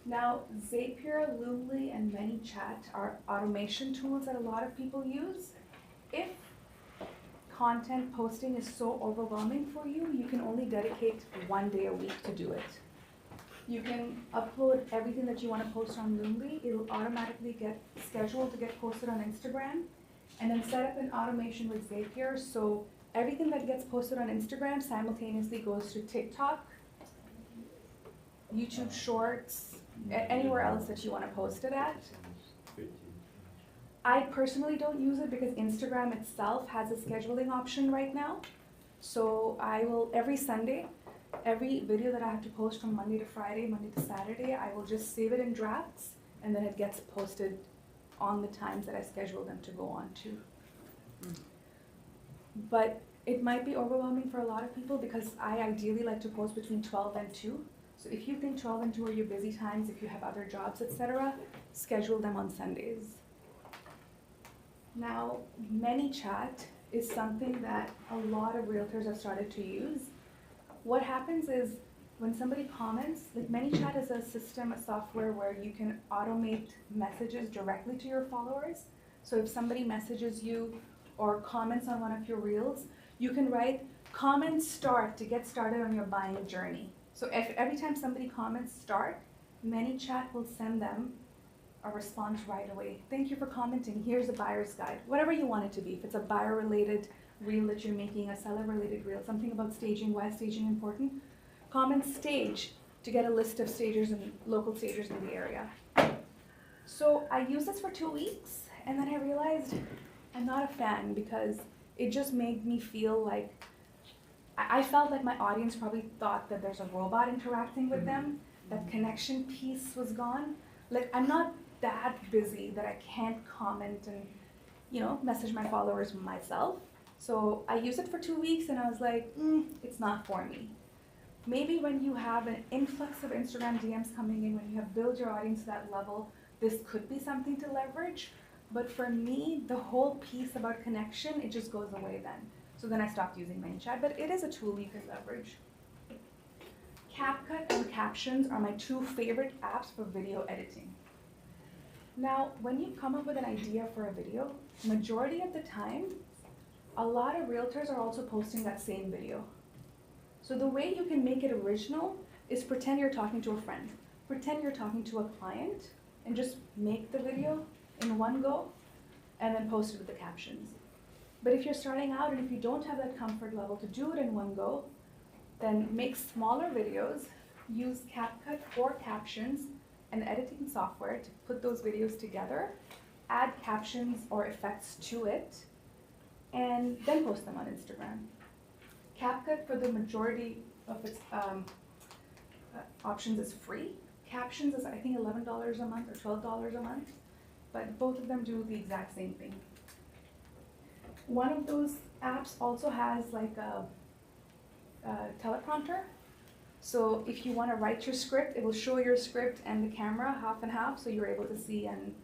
Now, Zapier, Loomly, and ManyChat are automation tools that a lot of people use. If content posting is so overwhelming for you, you can only dedicate 1 day a week to do it. You can upload everything that you want to post on Loomly. It'll automatically get scheduled to get posted on Instagram, and then set up an automation with Zapier, so everything that gets posted on Instagram simultaneously goes to TikTok, YouTube Shorts, anywhere else that you want to post it at. I personally don't use it because Instagram itself has a scheduling option right now. So I will, every Sunday, every video that I have to post from Monday to Friday, Monday to Saturday, I will just save it in drafts, and then it gets posted on the times that I schedule them to go on to. But it might be overwhelming for a lot of people because I ideally like to post between 12 and 2. So if you think 12 and 2 are your busy times, if you have other jobs, etc., schedule them on Sundays. Now, ManyChat is something that a lot of realtors have started to use. What happens is when somebody comments, like ManyChat is a system, a software where you can automate messages directly to your followers. So if somebody messages you or comments on one of your reels, you can write comment start to get started on your buying journey. So if every time somebody comments start, ManyChat will send them a response right away. Thank you for commenting. Here's a buyer's guide. Whatever you want it to be. If it's a buyer-related reel that you're making, a seller-related reel, something about staging, why is staging important? Comment stage to get a list of stagers and local stagers in the area. So I used this for 2 weeks, and then I realized I'm not a fan because it just made me feel like I felt like my audience probably thought that there's a robot interacting with them. That connection piece was gone. Like, I'm not that busy that I can't comment and, you know, message my followers myself. So I used it for 2 weeks and I was like, it's not for me. Maybe when you have an influx of Instagram DMs coming in, when you have built your audience to that level, this could be something to leverage. But for me, the whole piece about connection, it just goes away then. So then I stopped using ManyChat, but it is a tool you can leverage. CapCut and Captions are my 2 favorite apps for video editing. Now, when you come up with an idea for a video, majority of the time, a lot of realtors are also posting that same video. So the way you can make it original is pretend you're talking to a friend. Pretend you're talking to a client and just make the video in one go and then post it with the captions. But if you're starting out and if you don't have that comfort level to do it in one go, then make smaller videos, use CapCut or Captions, an editing software to put those videos together, add captions or effects to it, and then post them on Instagram. CapCut, for the majority of its options, is free. Captions is, I think, $11 a month or $12 a month, but both of them do the exact same thing. One of those apps also has like a teleprompter. So if you want to write your script, it will show your script and the camera half and half, so you're able to see and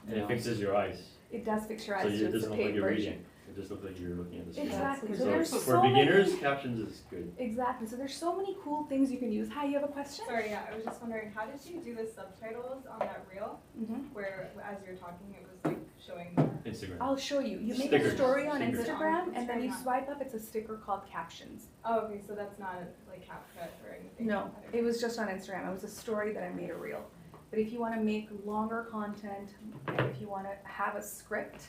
it fixes your eyes. It does fix your So eyes. it It's doesn't a look like paid you're version. reading. It just looks like you're looking at the screen. Exactly. So So there's for so beginners, many, Captions is good. exactly. So there's so many cool things you can use. Hi, you have a question? Sorry, yeah, I was just wondering, how did you do the subtitles on that reel, Mm-hmm. where as you're talking, it was like showing? Instagram. I'll show you. You make Stickers. a story on Stickers. Instagram, and then you Instagram. swipe up. It's a sticker called Captions. Oh, okay, so that's not like CapCut or anything? No, it was just on Instagram. It was a story that I made a reel. But if you want to make longer content, and if you want to have a script,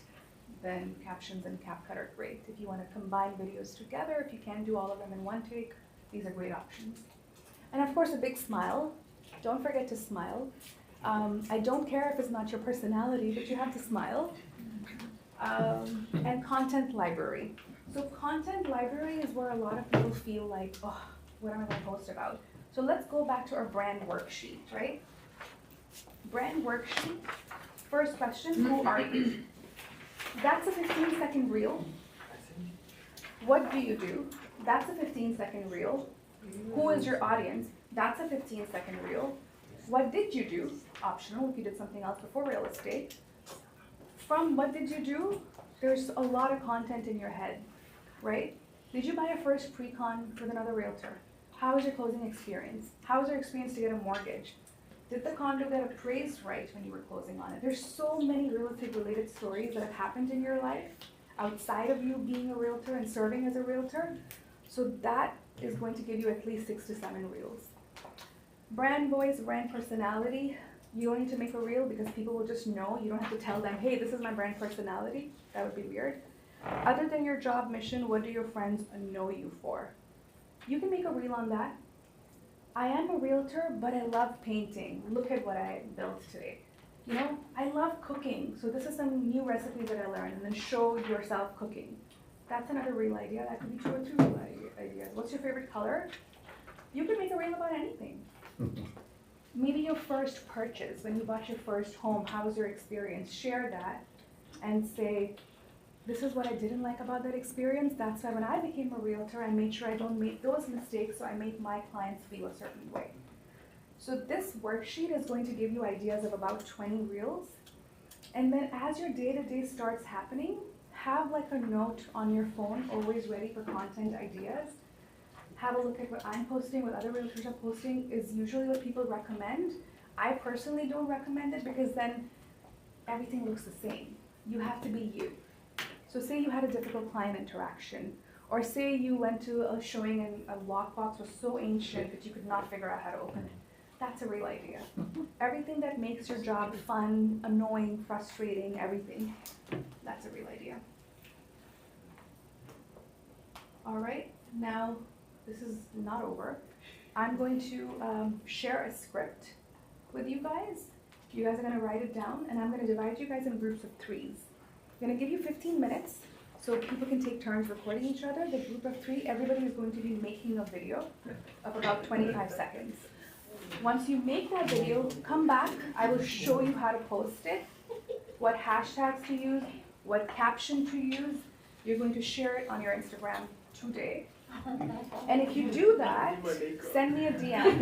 then Captions and CapCut are great. If you want to combine videos together, if you can't do all of them in one take, these are great options. And of course, a big smile. Don't forget to smile. I don't care if it's not your personality, but you have to smile. and content library. So content library is where a lot of people feel like, oh, what am I gonna post about? So let's go back to our brand worksheet, right? Brand worksheet, first question, who are you? That's a 15-second reel. What do you do? That's a 15-second reel. Who is your audience? That's a 15-second reel. What did you do? Optional if you did something else before real estate. From what did you do? There's a lot of content in your head, right? Did you buy a first pre-con with another realtor? How was your closing experience? How was your experience to get a mortgage? Did the condo get appraised right when you were closing on it? There's so many real estate related stories that have happened in your life outside of you being a realtor and serving as a realtor. So that is going to give you at least 6 to 7 reels. Brand voice, brand personality. You don't need to make a reel because people will just know. You don't have to tell them, hey, this is my brand personality. That would be weird. Other than your job mission, what do your friends know you for? You can make a reel on that. I am a realtor, but I love painting. Look at what I built today. You know, I love cooking. So this is some new recipes that I learned, and then show yourself cooking. That's another reel idea. That could be 2 or 3 reel ideas. What's your favorite color? You can make a reel about anything. Maybe your first purchase, when you bought your first home, how was your experience? Share that and say, this is what I didn't like about that experience. That's why when I became a realtor, I made sure I don't make those mistakes, so I make my clients feel a certain way. So this worksheet is going to give you ideas of about 20 reels. And then as your day-to-day starts happening, have like a note on your phone, always ready for content ideas. Have a look at what I'm posting, what other realtors are posting is usually what people recommend. I personally don't recommend it because then everything looks the same. You have to be you. So say you had a difficult client interaction, or say you went to a showing and a lockbox was so ancient that you could not figure out how to open it. That's a real idea. Everything that makes your job fun, annoying, frustrating, everything, that's a real idea. All right, now this is not over. I'm going to share a script with you guys. You guys are gonna write it down, and I'm gonna divide you guys in groups of 3s. I'm gonna give you 15 minutes so people can take turns recording each other. The group of 3, everybody is going to be making a video of about 25 seconds. Once you make that video, come back. I will show you how to post it, what hashtags to use, what caption to use. You're going to share it on your Instagram today. And if you do that, send me a DM.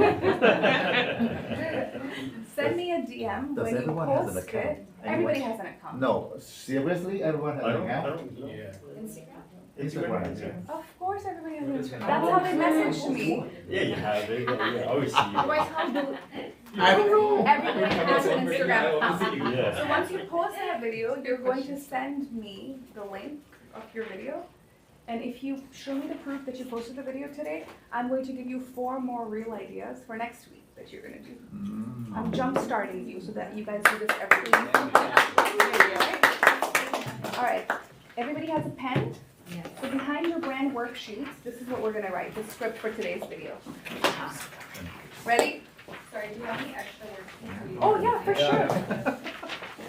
Send me a DM Does when you everyone have an post account? it. Everybody has an account. No, seriously, everyone has an account? Yeah. Instagram, yeah. Of course everybody has an Instagram. That's how they message me. Yeah, you have it. Yeah, I always see you. Everybody has an Instagram account. Yeah. So once you post that video, you're going to send me the link of your video. And if you show me the proof that you posted the video today, I'm going to give you 4 more real ideas for next week that you're gonna do. I'm jump starting you so that you guys do this every week. All right, everybody has a pen? Yes. So behind your brand worksheets, this is what we're gonna write, the script for today's video. Ready? Sorry, do you have any extra worksheets? Oh yeah, for sure.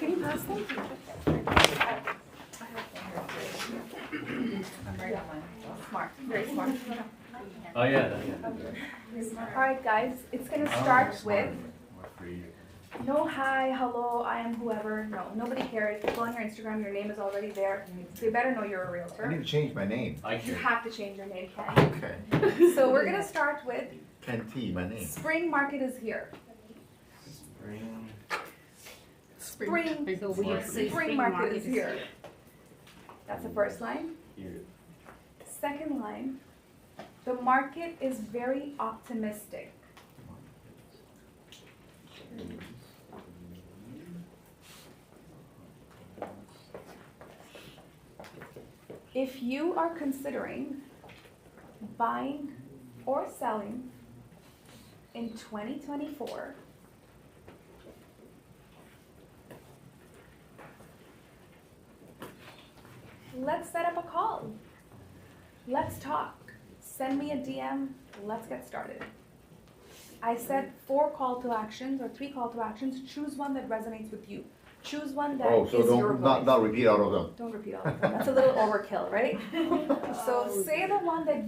Can you pass them? Smart, very smart. Oh, yeah. All right, guys, it's gonna start with no hi, hello, I am whoever. No, nobody cares. Go on your Instagram, your name is already there. So you better know you're a I realtor. need to change my name. You have to change your name, Ken. Okay. So we're gonna start with Ken T, my name. spring market is here. Spring market is here. That's the first line. Second line, the market is very optimistic. If you are considering buying or selling in 2024, let's set up a call. Let's talk. Send me a DM. Let's get started. I said 4 call to actions or 3 call to actions. Choose one that resonates with you. Choose one that Oh, is so your don't, voice. not repeat all of them. Don't repeat all of them. That's a little overkill, right? So say the one that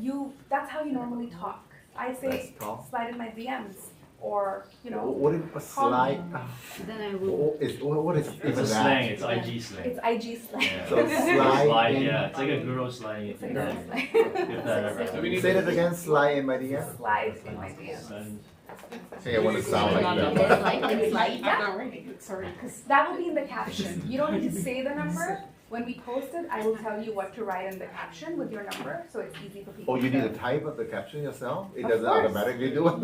that's how you normally talk. I say, Let's talk. slide in my DMs, or, you know, What is a slide? Then I will. What is It's even a that? slang, it's IG slang. it's IG slang. Yeah. So slide Slide, in. yeah, it's like a girl slang. It's If like that, a slang. if that ever So we need Say to- that again, slide in my DM. Slide in my DMs. happens. Hey, I want to sound like that. Yeah. I'm not writing it, sorry, because That will be in the caption. You don't need to say the number. When we post it, I will tell you what to write in the caption with your number, so it's easy for people. Oh, you need to to type up the caption yourself? It Of doesn't course. automatically do it?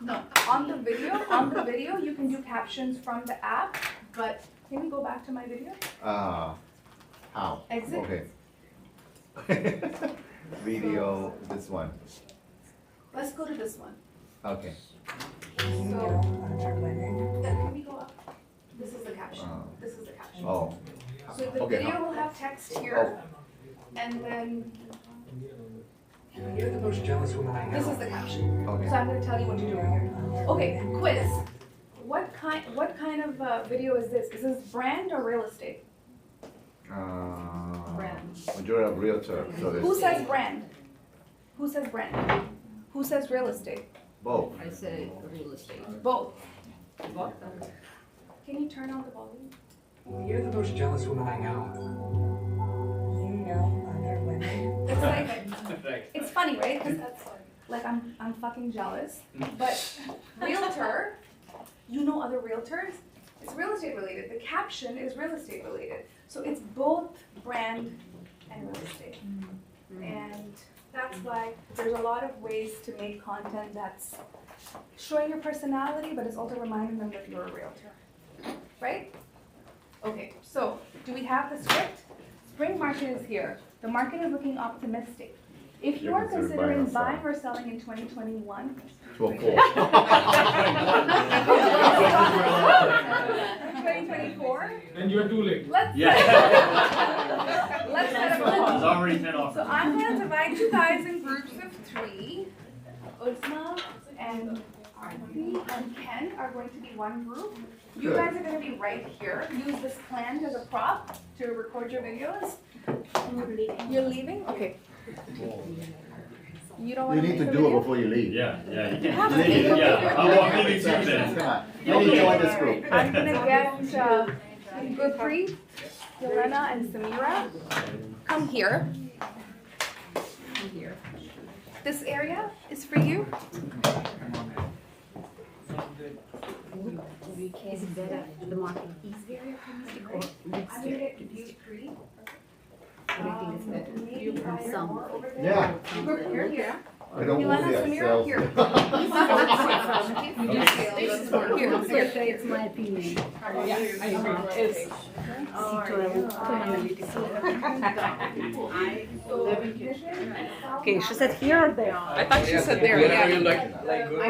No, on the video, you can do captions from the app, but can we go back to my video? How? Exit. Okay. Video, this one. Let's go to this one. Okay. So, can we go up? This is the caption. This is the caption. Oh. So the Okay. video will have text here, and then You're the most jealous woman I know. this is the caption. Okay. So I'm gonna tell you what to do here. Okay, quiz. What kind of video is this? Is this brand or real estate? You're a realtor, so Who there's says brand? Who says brand? Who says real estate? both. I said real estate. Both. Can you turn on the volume? You're the most jealous woman I know. You know other women. It's like, Right. it's funny, right? 'Cause like I'm fucking jealous, but realtor, you know other realtors? It's real estate related. The caption is real estate related. So it's both brand and real estate. And that's why there's a lot of ways to make content that's showing your personality, but it's also reminding them that you're a realtor. Right? Okay, so do we have the script? Spring market is here. The market is looking optimistic. If you You're are considering considering buying or buying or selling in 2021, To a four. 2024, Then you're too late. let's Yeah. let's set a There's goal. already 10 offers. So I'm gonna divide you guys in groups of 3. Uzma and Arti and Ken are going to be one group. You Good. guys are gonna be right here. Use this plant as a prop to record your videos. You're leaving? Okay. You don't You wanna need make to the do it video? before you leave. Yeah, yeah, you have to can. make it. Yeah, I'm leaving too then. Come on, let me join this group. I'm gonna get Gupri, Yelena, and Samira. Come here. Come here. This area is for you. Is it better, the market is very optimistic or next I'm gonna year? get Gupri. What do you think is better? Maybe higher Some. more over there. Yeah. Gupri, you're here. I don't Yelena, want to Samira, sales. here. Here. It's my opinion. yeah, I agree. It's, Okay, she said here or there? I thought she said there, yeah. I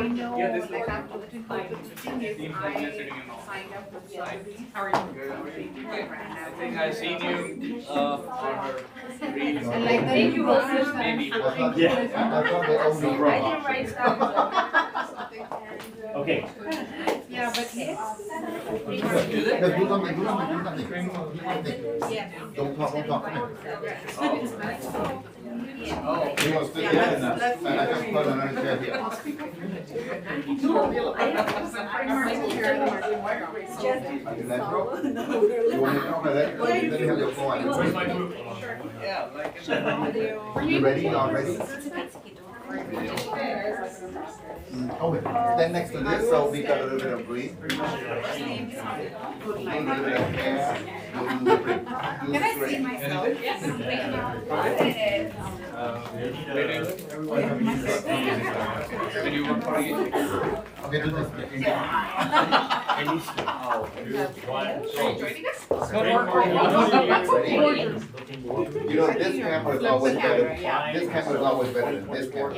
know, Yeah, this like, looks I'm looking forward to the thing is, Seems like you're sitting in office. signed up with the. How are you? I think I've seen you, for reels. And like, thank you also. Maybe. I thought Yeah. I thought they only I wrote. didn't write stuff. Okay. Yeah, but it's. Just do something, do something, do something. Yeah. Don't talk, don't talk. Oh. You want to sit here and I can put another chair here. Are you let go? You want to come and let go? Then you have your phone. Where's my group? Yeah, like. You ready? Y'all ready? Okay, stand next to this so we got a little bit of breeze. A little bit of air. Can I see myself? Did you work for you? Okay, do this. You know, this camera is always better. This camera is always better than this camera.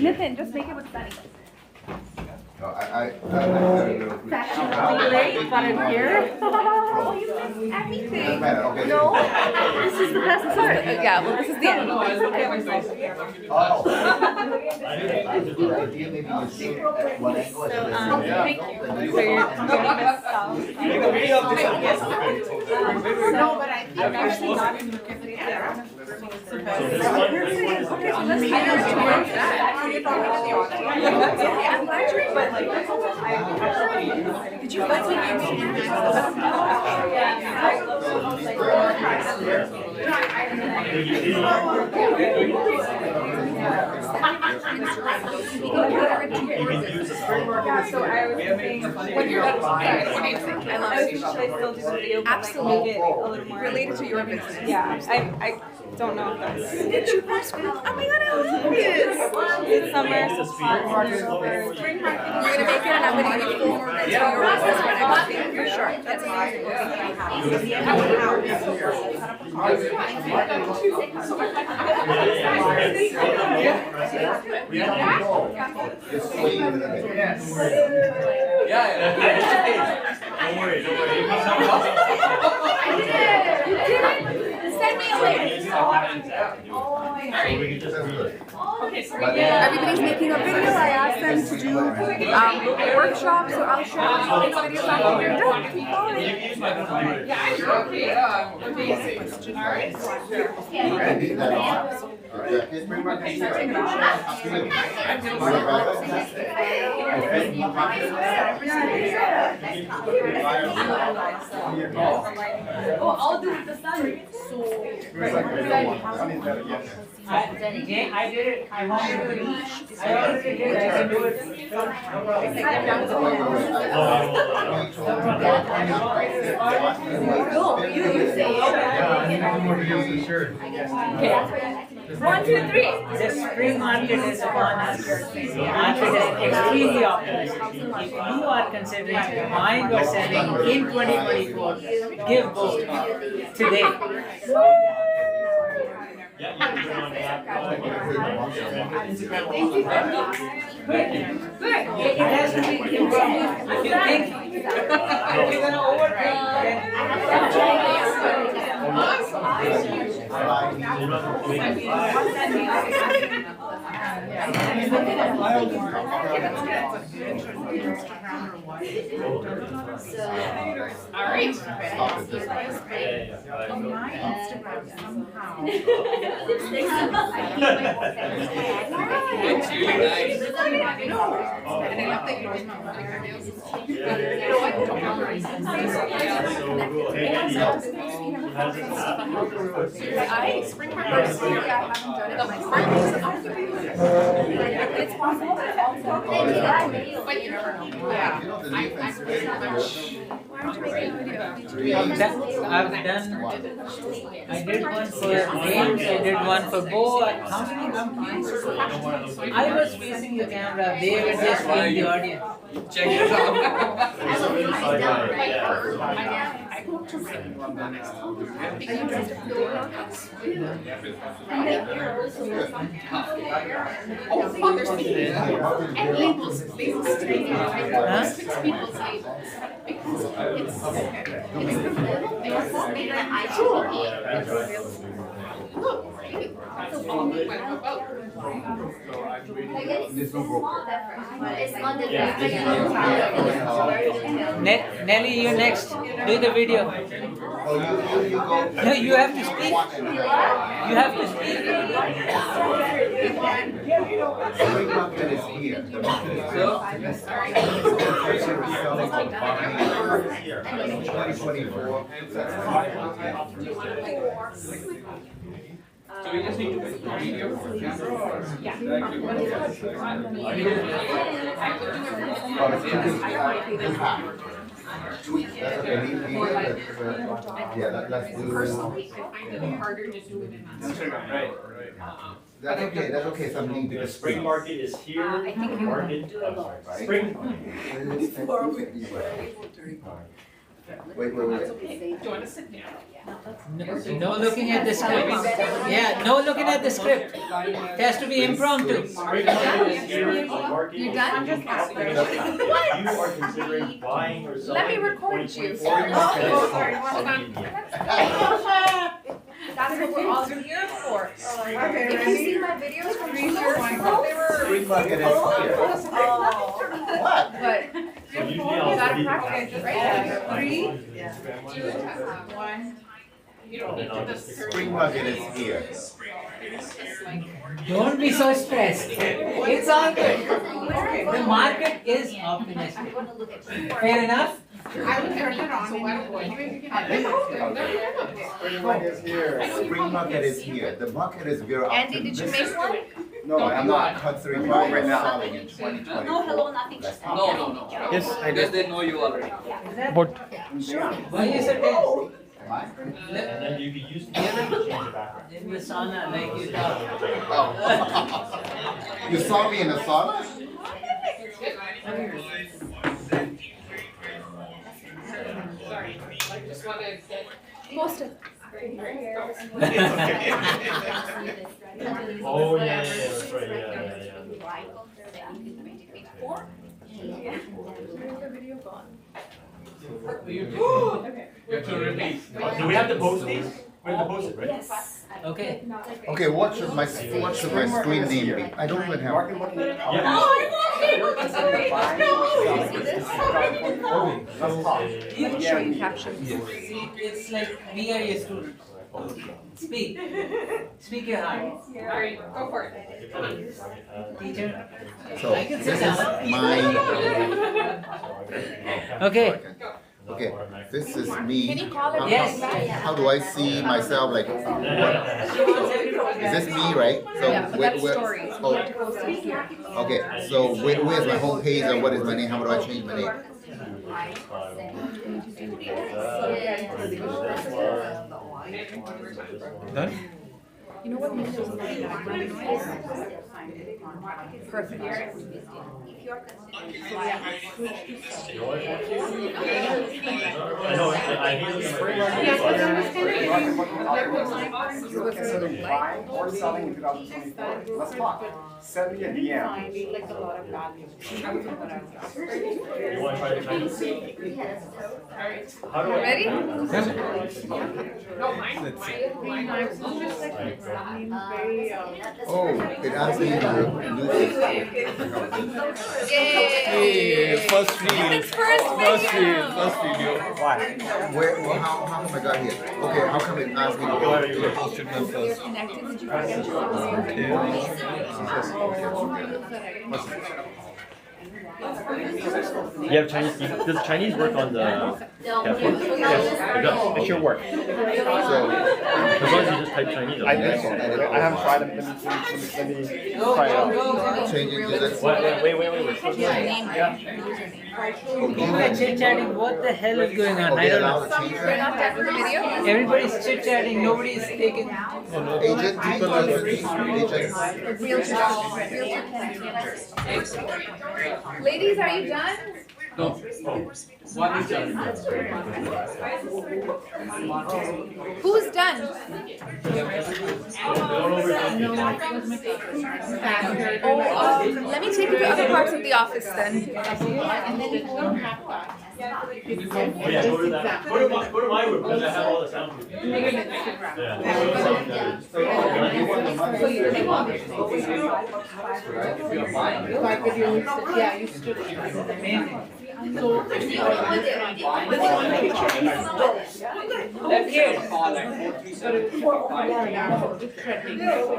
Nathan, just make it with Sunny. No, I very little quick. Fashionably late, but I'm here. Oh, you missed everything. doesn't matter, okay. No, this is the best part. Yeah, well, this is the end. Oh. That's a good idea, maybe you shoot at one angle. So, thank you. And then you So you're No, but I think actually not in the camera. Did you guys So I was thinking, when you're done, what do you think? I love it. Should I still do the video? Absolutely. Make it a little more related to your business? Yeah, I don't know if that's. Did you press? Oh my god, I love this. It's summer, so spring You're gonna make it, and I'm gonna give you full more into your business for next week, for sure. That's Just wait a minute. Yes. Don't worry, don't worry. Send me a link. So we can just do it. Everybody's making a video. I asked them to do a workshop, so I'll share these videos after you're done. Keep going. Ready, that on? Okay, spring market is here. Oh, I'll do it the sun. Jay, I did it, I wanted to reach, I already did, I can do it. One, two, three. The spring market is upon us. The market is extremely optimistic. If you are considering buying or selling in 2024, give both today. Yeah, you can put it on the app. Good. It has to be improved. If you think you're gonna overthink, Alright. On my Instagram somehow. It's really nice. And I love that you always remember your nails. You know what? Don't memorize it. I spring market is here. I haven't done it myself. It's possible, but it's also But you never know. Yeah. I'm pretty much. why aren't you making a video? I've done, I did one for games, I did one for Bo. How many companies? I was facing the camera, they were just in the audience. Check it out. I hope to really love that next time. Oh, there's people. And labels. Labels today. Huh? 6 people's labels. Because it's the little things that make an eye. Look, right? That's all we went about. There's no broker. Nelly, you next. Do the video. Oh, you go. No, you have to speak. You have to speak. Spring market is here. The market is here. 2024. So we just need to make a video for camera or? Yeah, let's do. Personally, I find it harder to do it in that. Right. That's okay, that's okay, something The spring market is here. I think you Market, do a lot. spring. Wait. Do you want to sit down? No looking at the script. Yeah, no looking at the script. It has to be impromptu. Spring market is here. You done? You are considering buying or selling. Let me record you. 2024. Sorry, hold on. That's what we're all here for. If you see my videos from 3 years ago, they were. Spring market is here. What? But So usually you I'll gotta delete practice, that. right? 3, 2, 1. You don't need to just. Spring market is here. Don't be so stressed. It's all good. The market is optimistic. Fair enough? I would turn it on, so why don't you Spring market is here. Spring market is here. The market is very Andy, did you make one? No, I'm not considering buying or selling in 2024. No, hello, nothing. Let's No, talk. no, no. Yes, I Because did. they know you already. Why is it tense? Mine? And then you can use the change the background. In the sauna, like you thought. Oh. You saw me in the sauna? Sorry, I just want to get. Post it. Oh, yeah, that's right, yeah. You have to repeat. Do we have to post these? We have to post it, right? Yes. Okay. Okay, what should my screen name be? I don't even have. Yeah. Let me show you captions. It's like we are your students. Speak. Speak your heart. Alright, go for it. Teacher. So this is my. Okay. Okay, this is me. Can you call it? Yes. How do I see myself? Like, is this me, right? So Yeah, but that's stories. oh, okay, so where's my home page and what is my name? How do I change my name? Done? You know what? Maybe there's a lot of background noise. Perfect. I know, I hate looking at my Buying or selling in 2024. Let's talk. Send me a DM. Like a lot of value. You want to try the Chinese? How do I? Ready? No, mine is just like, very, Oh, it asks me to do this. Yay! First video. It's first video. First video. Why? How come I got here? Okay, how come it asks me to go? You posted them You're first. connected. Did you forget your You have Chinese, does Chinese work on the cafe? Yes, it does. It should work. So, As long as you just type Chinese. I think so. I haven't tried them. Let me try it out. change it to this. Wait. People are chit-chatting. What the hell is going on? I Okay, don't allow know. to change You're that. not done with the video? Everybody's chit-chatting. Nobody's taking. Agent, people are agent. Realtor. Ladies, are you done? No. One is done. Who's done? Let me take you to other parts of the office then. Oh yeah, go to that. Go to my room because I have all the soundproof. Yeah. yeah, you stood.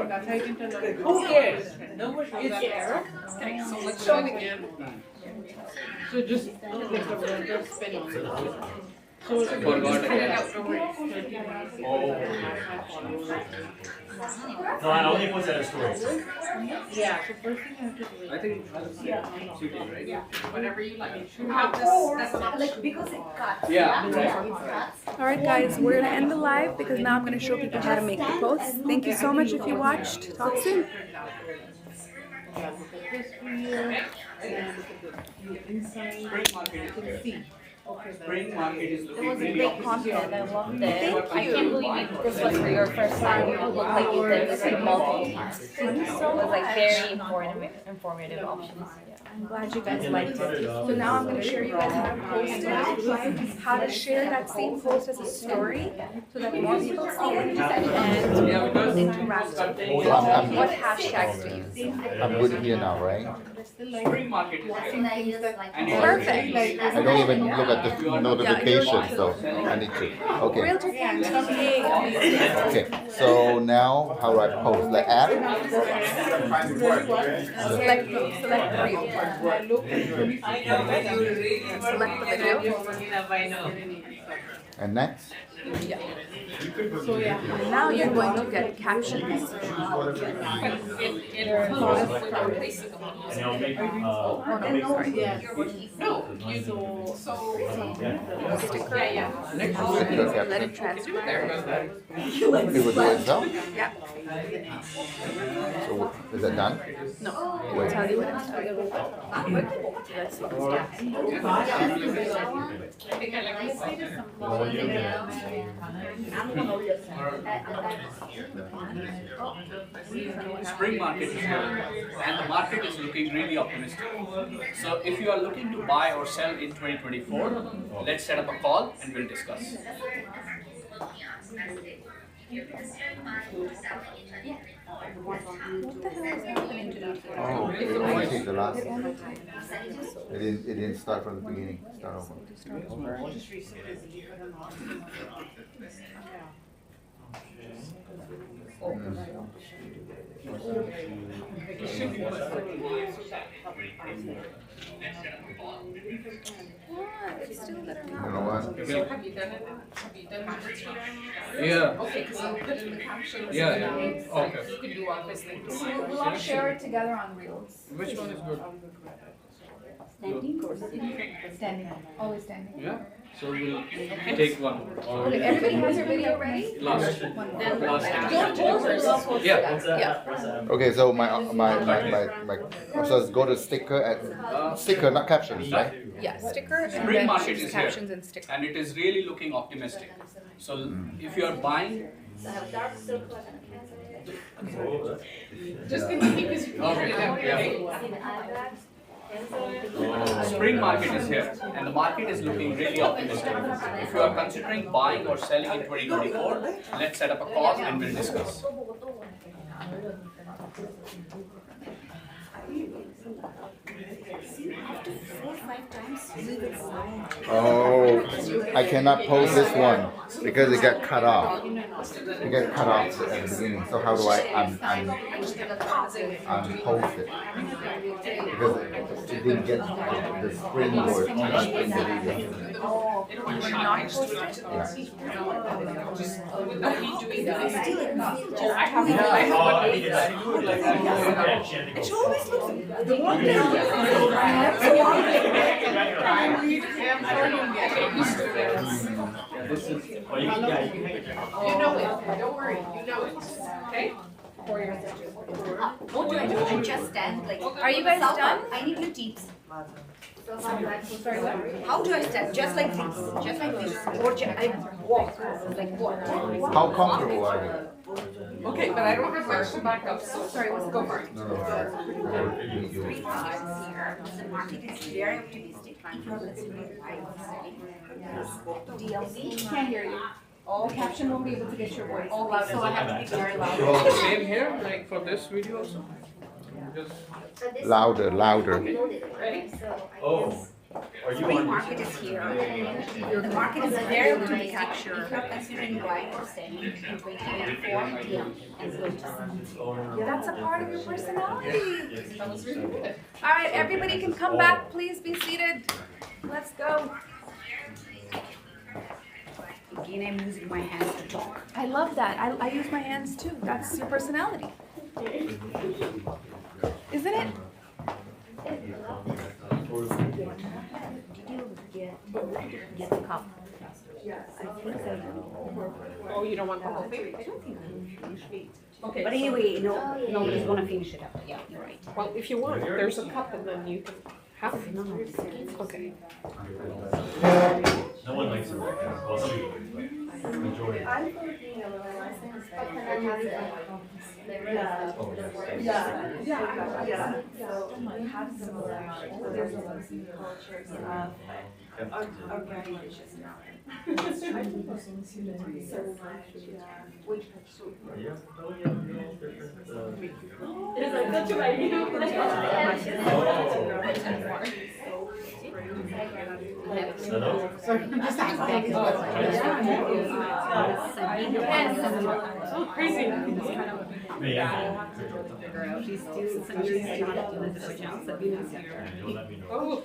Who cares? Nobody. It's So let's show it again. So just like the rotor spin on it. So just put it out over No, I only put that as stories. Yeah, so first thing I have to do is. I think shooting, right? Whatever you like. You have this, that's Like, because it cuts. Yeah. Alright guys, we're gonna end the live because now I'm gonna show people how to make the posts. Thank you so much if you watched. Talk soon. Yeah, look at this here, and look at the inside, you can see. Spring market is It looking was really great optimistic. content, I loved it. Thank I can't believe this was your first time. You look like you did this like multiple times. Thank you It so was like much. very informative options. I'm glad you guys liked it. So now I'm gonna share you guys how to post it, how to share that same post as a story so that more people see it and interact with it. What hashtags to use. I'm good here now, right? Spring market is here. Perfect. I don't even look at the notification, so I need to. Okay. Realtor Fan TV. Okay. So now, how do I post the app? Select the reel. Select the video. And next? And now you're going to get captions. Oh, no, sorry. Sticker. Let it transfer. It will do itself? Yeah. So is that done? No. It will tell you when it's Spring market is here, and the market is looking really optimistic. So if you are looking to buy or sell in 2024, let's set up a call and we'll discuss. What the hell is happening to that? Oh, it only takes the last. It didn't start from the beginning. Start over. It's still better You now. know what? Have you done it? Have you done it? Yeah. Okay, because I'll put in the captions. Yeah. Okay. You can do all those things. We'll all share it together on Reels. Which one is good? Standing or standing? Always standing. Yeah. So we'll take one. Okay, everybody has your video ready? Last. Don't pause it. Yeah. Okay, so so let's go to sticker at sticker, not captions, right? Yeah, sticker and Spring then market choose is captions here, and sticker. and it is really looking optimistic. So if you are buying, Just continue because you can okay, it out. yeah. Spring market is here, and the market is looking really optimistic. If you are considering buying or selling in 2024, let's set up a call and we'll discuss. Oh, I cannot post this one because it got cut off. It got cut off at the beginning. So how do I unpost it? Because it didn't get the springboard in the video. Oh, you were not posted? Without me doing that. I have It always looks, the one This is, well, you can make it. You know it, don't worry, you know it, okay? For your What do I do? I just stand like. Are you guys done? I need new teeth. Sorry, what? How do I stand? Just like this, just like this. Or I walk like what? How comfortable are you? Okay, but I don't have much to back up, so sorry, let's go for it. No, I need you. The market is very optimistic. If you're considering buying or selling, DLC. Can't hear you. The caption won't be able to get your voice all loud, so I have to be very loud. Same here, like for this video also. Just Louder, louder. Ready? Oh, are you Spring on? market is here. The market is very optimistic. If you're considering buying or selling in 2024, it's going to That's a part of your personality. That was really good. All right, everybody can come back. Please be seated. Let's go. Again, I'm using my hands to talk. I love that. I use my hands too. That's your personality. Isn't it? Get the cup. Oh, you don't want the whole thing? Okay. But anyway, no, nobody's gonna finish it up. Yeah, you're right. Well, if you want, there's a cup and then you can Half? Okay. No one likes it. Well, some people do, but majority. I'm Filipino, but my last name is Oh, yes. Yeah. So we have similar, there's a lot of cultures of organizations now. It is like such a idea. So crazy. She's still some years to live in Ocean. Sabina's here. You'll let me know. Oh.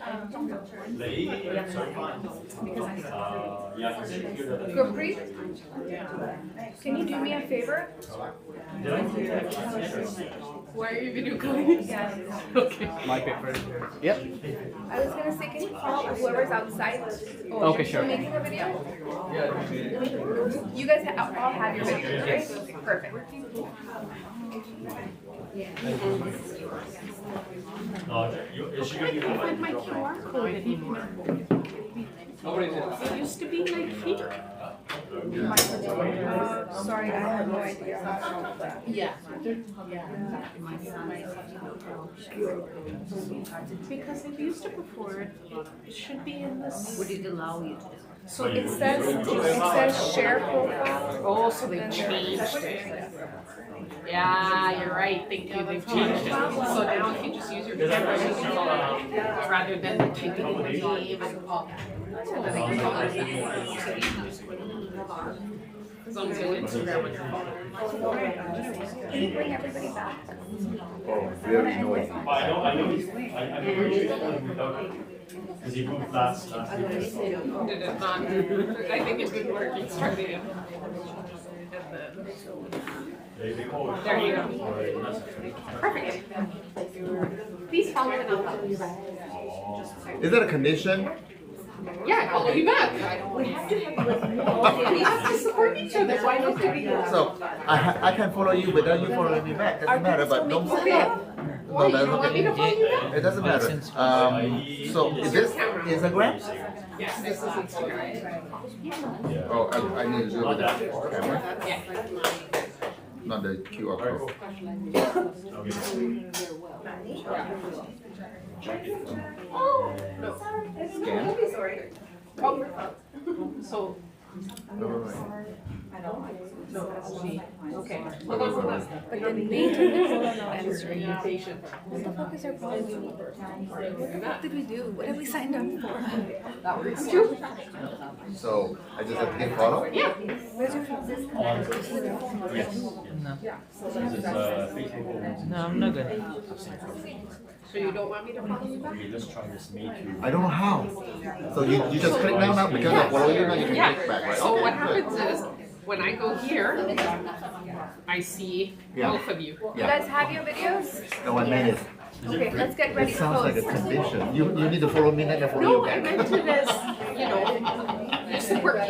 Gurpreet, can you do me a favor? Why are you video calling? Okay. My paper. Yep. I was gonna say, can you call whoever's outside? Okay, sure. Making a video? You guys all have your videos, right? Perfect. Is she gonna be Find my QR code anymore. It used to be like here. Sorry, I have no idea. Yeah. My son. Because it used to before, it should be in this. Would it allow you to do? So it says share profile. Oh, so they changed it. Yeah, you're right, thank you, they've changed it. So now if you just use your camera, you can call it rather than typing in the name and all. As long as you have Instagram with your phone. Can you bring everybody back? Oh, very noisy. I know because he moved last week. Did it not? I think it didn't work, it's trying to. There you go. Perfect. Please follow and I'll follow you back. Is that a condition? Yeah, I follow you back. We have to support each other, why not do it? So I can follow you without you following me back. Doesn't matter, but don't say that. No, that's Want me to okay. follow you back? It doesn't matter. So is this Instagram? Yes, this is Instagram. Oh, I need to do it with the camera, Yeah. not the QR code. Scan. So. Okay. But the maintenance answering your patient. What the fuck is our problem? What did we do? What have we signed up for? That works too. So I just have to get follow? Yeah. Where's your phone? No, I'm not good. So you don't want me to follow you back? We're just trying to make you. I don't know how. So you just click now because I follow you now you can click back, right? So Okay, what good. happens is, when I go here, I see both of you. You guys have your videos? No, I meant it. Okay, let's get ready It to sounds like a close. condition. You need to follow me, then I follow No, you I back. meant it as, you know, you support me.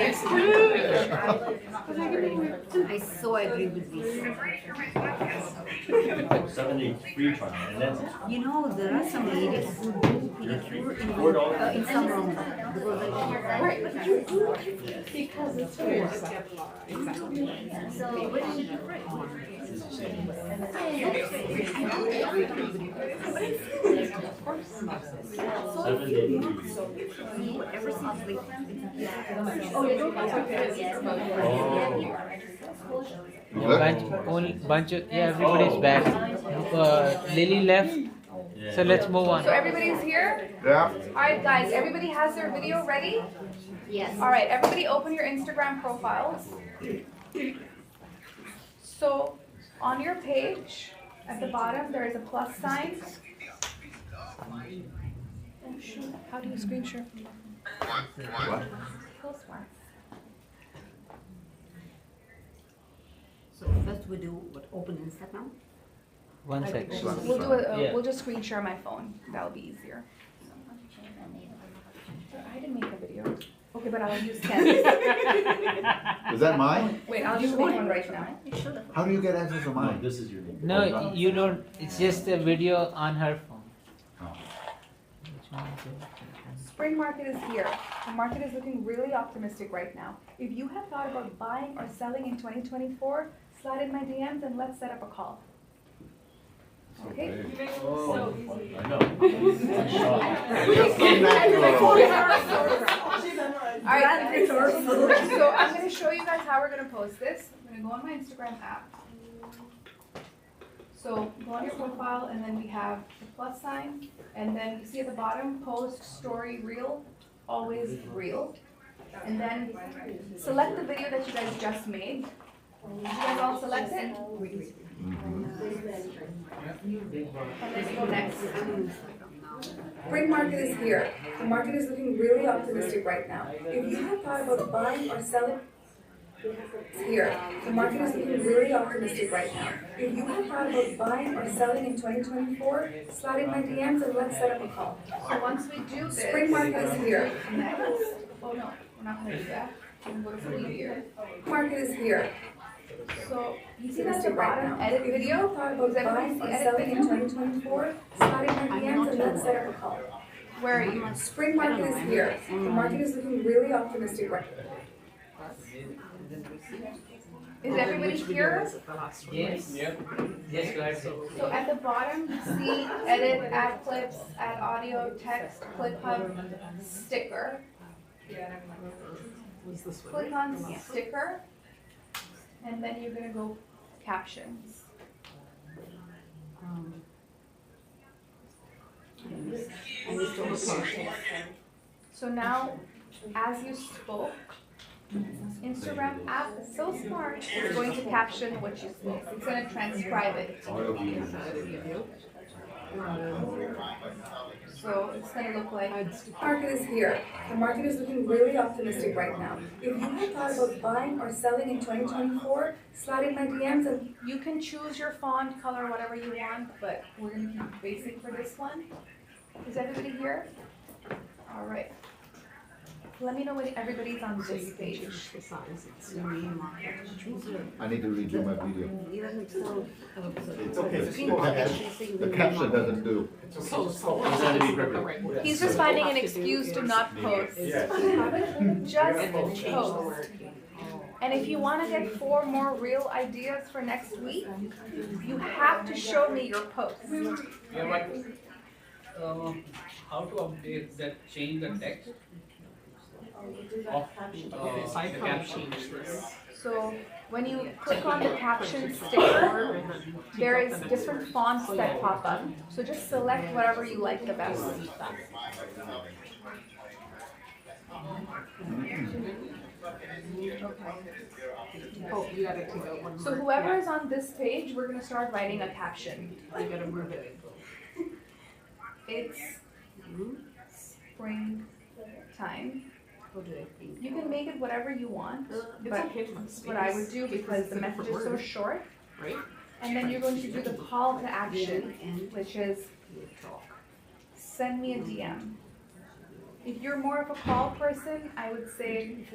I so agree with you. 73 trying, and then You know, there are some ladies who do pedicure in some rooms. Right, but you do because it's weird. So, what do you do? Ever since they Bunch of, yeah, everybody's back. Lily left, so let's move on. So everybody's here? Yeah. Alright guys, everybody has their video ready? Yes. Alright, everybody open your Instagram profiles. So on your page, at the bottom, there is a plus sign. Oh shoot, how do you screen share? So first we do what, open Instagram? One sec. We'll do it, Yeah. we'll just screen share my phone, that'll be easier. I didn't make a video. Okay, but I'll use 10. Is that mine? Wait, I'll just make one right now. How do you get access to no, mine? this is your name. No, you don't, it's just a video on her phone. Oh. Spring market is here. The market is looking really optimistic right now. If you have thought about buying or selling in 2024, slide in my DMs and let's set up a call. Okay? I know. Alright, so I'm gonna show you guys how we're gonna post this. I'm gonna go on my Instagram app. So go on your profile and then we have the plus sign, and then you see at the bottom, post, story, reel, always reel. And then select the video that you guys just made. Did you guys all select it? And let's go next. Spring market is here. The market is looking really optimistic right now. If you have thought about buying or selling, it's here. The market is looking really optimistic right now. If you have thought about buying or selling in 2024, slide in my DMs and let's set up a call. So once we do this, spring market is here. Next. Oh no, we're not gonna do that. I'm gonna go to preview. Market is here. So you see that's the bottom edit video. Thought about buying or selling in 2024, slide in my DMs and let's set up a call. Where are you? Spring market is here. The market is looking really optimistic right now. Is everybody here? Yes. Yep. Yes, go ahead. So at the bottom, you see edit, add clips, add audio, text, click on sticker. Click on sticker, and then you're gonna go captions. So now, as you spoke, Instagram app is so smart, it's going to caption what you spoke. It's going to transcribe it. So it's going to look like, market is here. The market is looking really optimistic right now. If you have thought about buying or selling in 2024, slide in my DMs and you can choose your font, color, whatever you want, but we're going to keep it basic for this one. Is everybody here? All right. Let me know when everybody's on this page. I need to redo my video. It's okay. The caption doesn't do. He's just finding an excuse to not post. Just post. And if you want to get 4 more real ideas for next week, you have to show me your posts. Yeah, but how to update that, change the text? I can't change this. So when you click on the caption sticker, there is different fonts that pop up. So just select whatever you like the best. Oh, you gotta take out one. So whoever is on this page, we're gonna start writing a caption. You gotta move it. It's spring time. You can make it whatever you want, but what I would do, because the message is so short, right? And then you're going to do the call to action, which is send me a DM. If you're more of a call person, I would say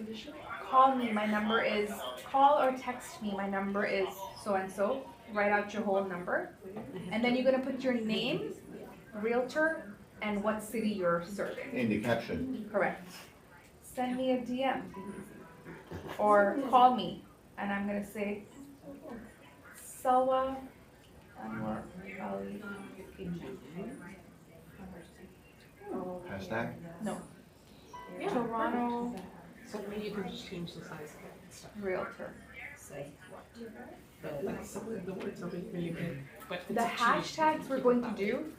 call me, my number is, call or text me, my number is so-and-so, write out your whole number, and then you're gonna put your name, realtor, and what city you're serving. In the caption. Correct. Send me a DM or call me, and I'm gonna say Salwa, Anwarali. Hashtag? No. Toronto So maybe you can just change the size of it and stuff. realtor. But like some of the words are really big. But The hashtags we're going to do,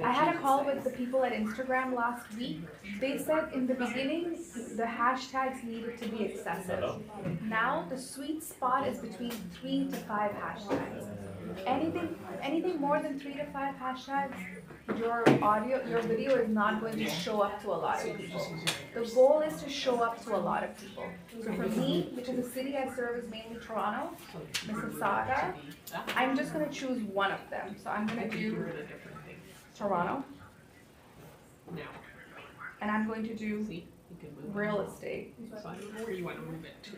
I had a call with the people at Instagram last week. They said in the beginning, the hashtags needed to be excessive. Now, the sweet spot is between 3 to 5 hashtags. Anything more than 3 to 5 hashtags, your video is not going to show up to a lot of people. The goal is to show up to a lot of people. So for me, because the city I serve is mainly Toronto, Mississauga, I'm just going to choose one of them. So I'm going to do Toronto, and I'm going to do real estate. So I don't know where you want to move it to.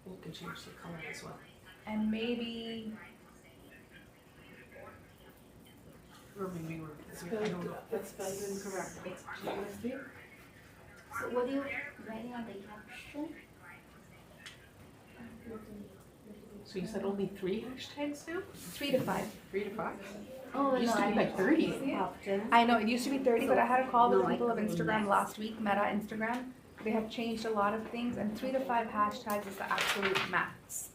You can change the color as well. And maybe Or maybe we're That's spelled incorrect. So what are you writing on the caption? So you said only 3 hashtags now? 3 to 5. 3 to 5? Oh, It used to be like 30. I know, it used to be 30, but I had a call with No, I people of can do Instagram less. last week, Meta Instagram. They have changed a lot of things, and 3 to 5 hashtags is the absolute max.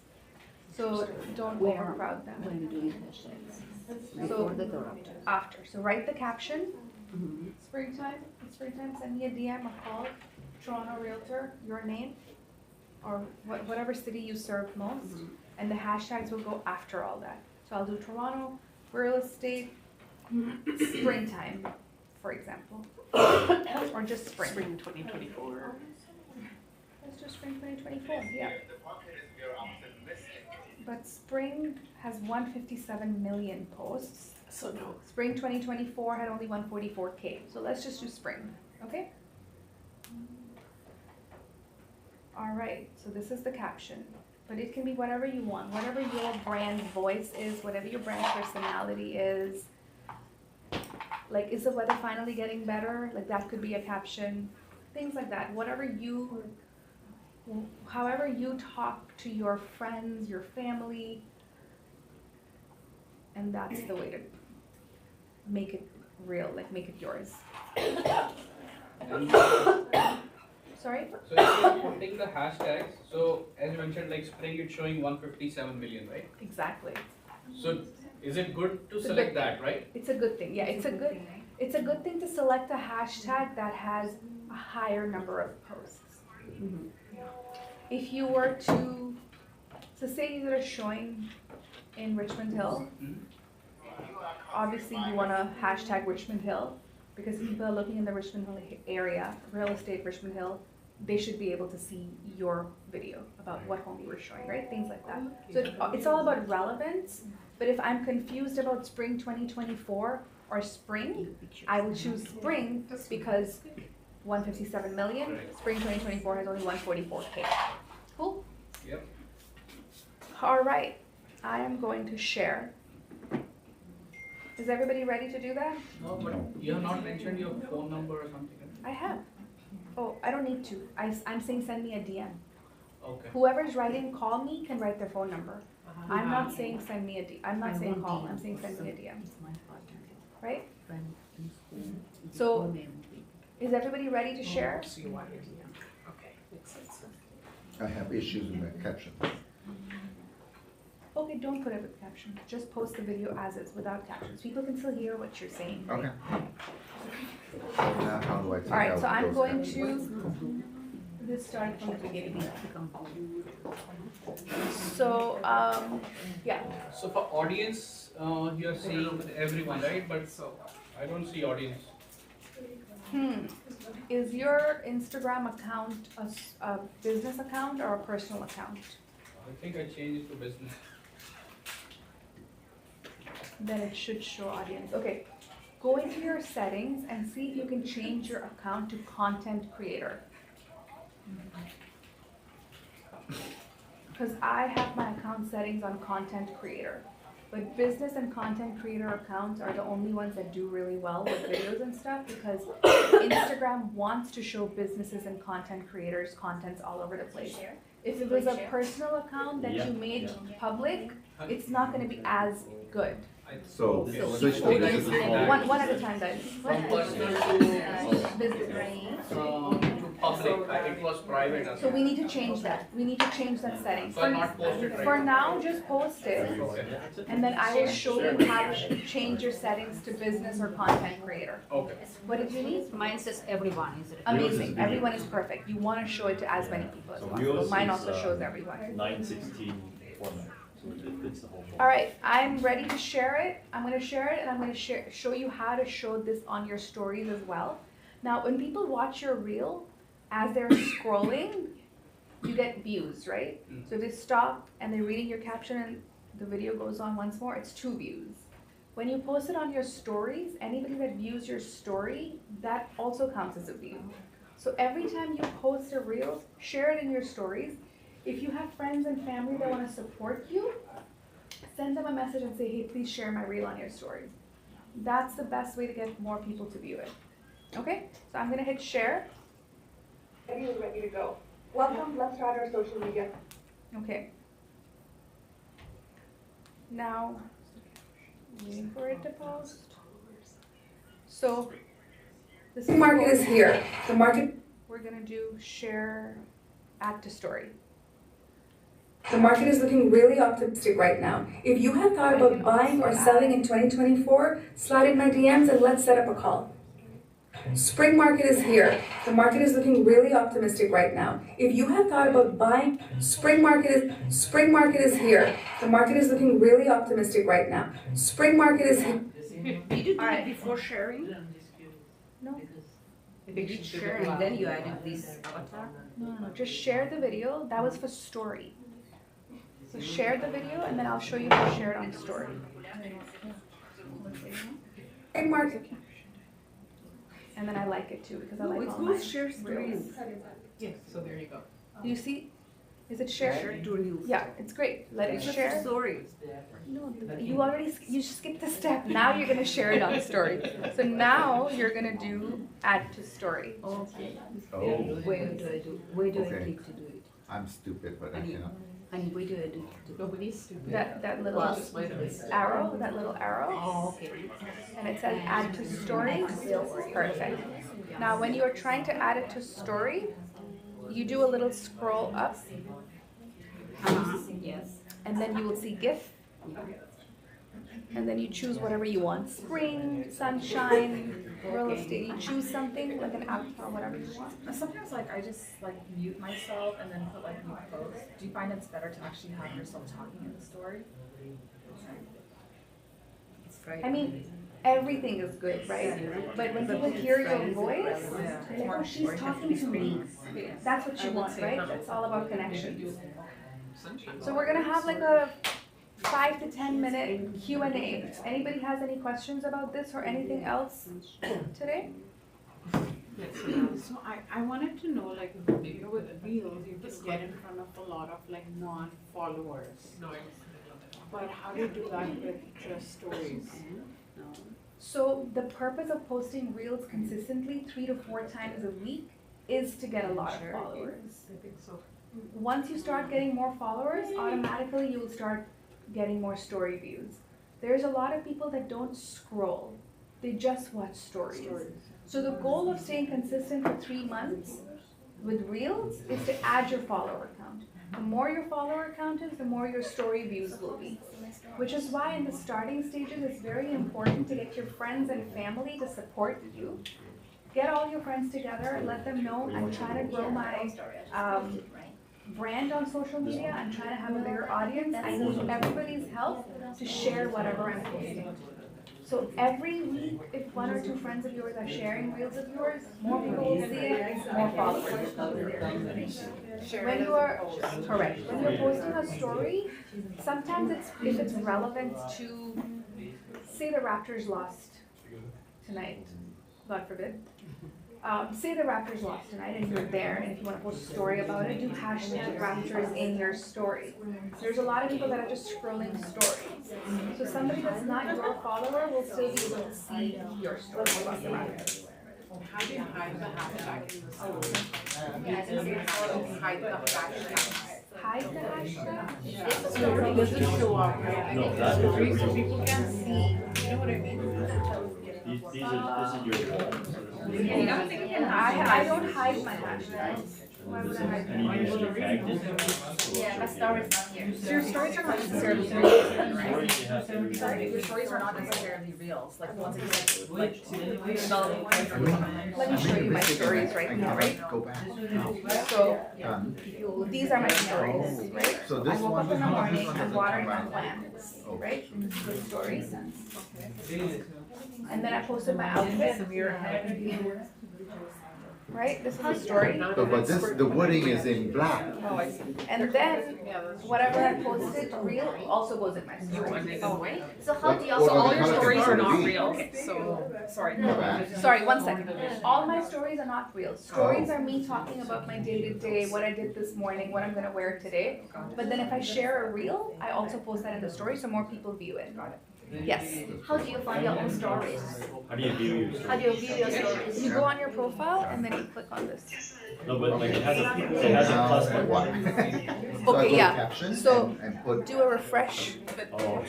So don't overcrowd them. When doing hashtags. So Before the or after? after. So write the caption. Mhm. Springtime, send me a DM or call Toronto Realtor, your name, or whatever city you serve most, and the hashtags will go after all that. So I'll do Toronto, real estate, springtime, for example, or just spring. Spring 2024. Let's do spring 2024, yeah. But spring has 157 million posts. So no. Spring 2024 had only 144K. So let's just do spring, okay? All right, so this is the caption, but it can be whatever you want, whatever your brand voice is, whatever your brand personality is. Like, is the weather finally getting better? Like, that could be a caption. Things like that. Whatever you, however you talk to your friends, your family, and that's the way to make it real, like make it yours. Sorry? So if you're putting the hashtags, so as you mentioned, like spring, it's showing 157 million, right? Exactly. So is it good to It's a select good that, right? It's a good thing. Yeah, it's a good thing to select a hashtag that has a higher number of posts. If you were to, so say you're showing in Richmond Hill, obviously you want to hashtag Richmond Hill because people are looking in the Richmond Hill area, real estate Richmond Hill, they should be able to see your video about what home you were showing, right? Things like that. So it's all about relevance, but if I'm confused about spring 2024 or spring, I will choose spring because 157 million, spring 2024 has only 144K. Cool? Yep. All right, I am going to share. Is everybody ready to do that? No, but you have not mentioned your phone number or something. I have. Oh, I don't need to. I'm saying send me a DM. Okay. Whoever's writing call me can write their phone number. I'm not saying send me a DM. I'm not saying call, I'm saying send me a DM. Right? So, is everybody ready to share? See why you're here. Okay, makes sense. I have issues with my caption. Okay, don't put it with captions. Just post the video as is without captions. People can still hear what you're saying. Okay. Now how do I take All right, out so I'm those going captions? to, this started from the beginning. So, yeah. So for audience, you're saying everyone, right? But I don't see audience. Is your Instagram account a business account or a personal account? I think I changed it to business. Then it should show audience. Okay, go into your settings and see if you can change your account to content creator. Because I have my account settings on content creator. But business and content creator accounts are the only ones that do really well with videos and stuff because Instagram wants to show businesses and content creators contents all over the place. If it was a personal account that you made public, it's not going to be as good. So, switch to One business account. one at a time, guys. From personal to public, it was private. as So well. we need to change that. We need to change that setting. So I not post it right For now? now, just post it, Okay. and then I will show you how to change your settings to business or content creator. Okay. What did you need? Mine says everyone, is it? Amazing. Everyone is perfect. You want to show it to as many people as possible. Mine also shows everyone. 916 format, so it fits the whole. All right, I'm ready to share it. I'm going to share it, and I'm going to show you how to show this on your stories as well. Now, when people watch your reel, as they're scrolling, you get views, right? So if they stop and they're reading your caption and the video goes on once more, it's 2 views. When you post it on your stories, anybody that views your story, that also counts as a view. So every time you post a reel, share it in your stories. If you have friends and family that want to support you, send them a message and say, hey, please share my reel on your stories. That's the best way to get more people to view it. Okay, so I'm gonna hit share. Ready to go. Welcome, let's start our social media. Okay. Now, wait for it to post. So, this The market is here. The market. We're gonna do share, add to story. The market is looking really optimistic right now. If you have thought about buying or selling in 2024, slide in my DMs and let's set up a call. Spring market is here. The market is looking really optimistic right now. If you have thought about buying, spring market is here. The market is looking really optimistic right now. Spring market is here. Did you do it before sharing? No. Did you share and then you added this avatar? No, just share the video. That was for story. So share the video and then I'll show you how to share it on story. Spring market. And then I like it too because I like It's all good my share stories. reels. Yes, so there you go. Do you see? Is it share? Share to reels. Yeah, it's great. Let it share. Stories. No, you already you skipped a step. Now you're gonna share it on story. So now you're gonna do add to story. Okay. Oh, Where do I do? Where do I Okay. click to do it? I'm stupid, but I cannot. And where do I do? Nobody's stupid. That little Plus. arrow, that little arrow, Oh, okay. and it says add to story. Perfect. Now when you are trying to add it to story, you do a little scroll up, Yes. and then you will see GIF. And then you choose whatever you want. Spring, sunshine, real estate. You choose something like an avatar, whatever you want. Sometimes like I just like mute myself and then put like mute posts. Do you find it's better to actually have yourself talking in the story? I mean, everything is good, right? But when people hear your voice, they're like, oh, she's talking to me. That's what you want, right? That's all about connections. So we're gonna have like a 5 to 10 minute Q&A. Anybody has any questions about this or anything else today? So I wanted to know, like, you know, with reels, you just get in front of a lot of like non-followers. But how do you do that with just stories? So the purpose of posting reels consistently 3 to 4 times a week is to get a lot of followers. Once you start getting more followers, automatically you will start getting more story views. There's a lot of people that don't scroll. They just watch stories. So the goal of staying consistent for 3 months with reels is to add your follower count. The more your follower count is, the more your story views will be. Which is why in the starting stages, it's very important to get your friends and family to support you. Get all your friends together, let them know I'm trying to grow my brand on social media. I'm trying to have a bigger audience. I need everybody's help to share whatever I'm posting. So every week, if 1 or 2 friends of yours are sharing reels of yours, more people will see it, more followers. When you are correct, when you're posting a story, sometimes if it's relevant to, say the Raptors lost tonight, God forbid. Say the Raptors lost tonight and you're there, and if you want to post a story about it, do hashtag Raptors in your story. There's a lot of people that are just scrolling stories. So somebody that's not your follower will still be able to see your story about the Raptors. How do you hide the hashtag in the story? Hide the hashtag. Hide the hashtag? It doesn't show up, right? No, that's So people can see, you know what I mean? this is your wall. I don't hide my hashtags. Why would I hide And them? you usually tag this? Yeah, my story's not here. So your stories are not necessarily Stories you have to reels. Sorry, Your stories are not necessarily reels, like ones that you like to let me show you my stories right now, right? Go back. So Done. these are my stories, right? So I this woke one up in the morning, I'm doesn't watering my combine. plants, right? This is the story. And then I posted my outfit. Right, this is the story. So, but this, the wording is in black. Oh, I see. And then whatever I posted reel also goes in my story. Oh, wait. So how do you What So all the your color stories are not be? real, okay, so, sorry. Go back. Sorry, 1 second. All my stories are not real. Stories are me talking about my day-to-day, what I did this morning, what I'm gonna wear today. But then if I share a reel, I also post that in the story so more people view it. Yes. How do you find your own stories? How do you view your story? How do you view your stories? You go on your profile and then you click on this. No, but like it has a plus button. So I go Okay, to yeah. caption So and put. do a refresh. Oh.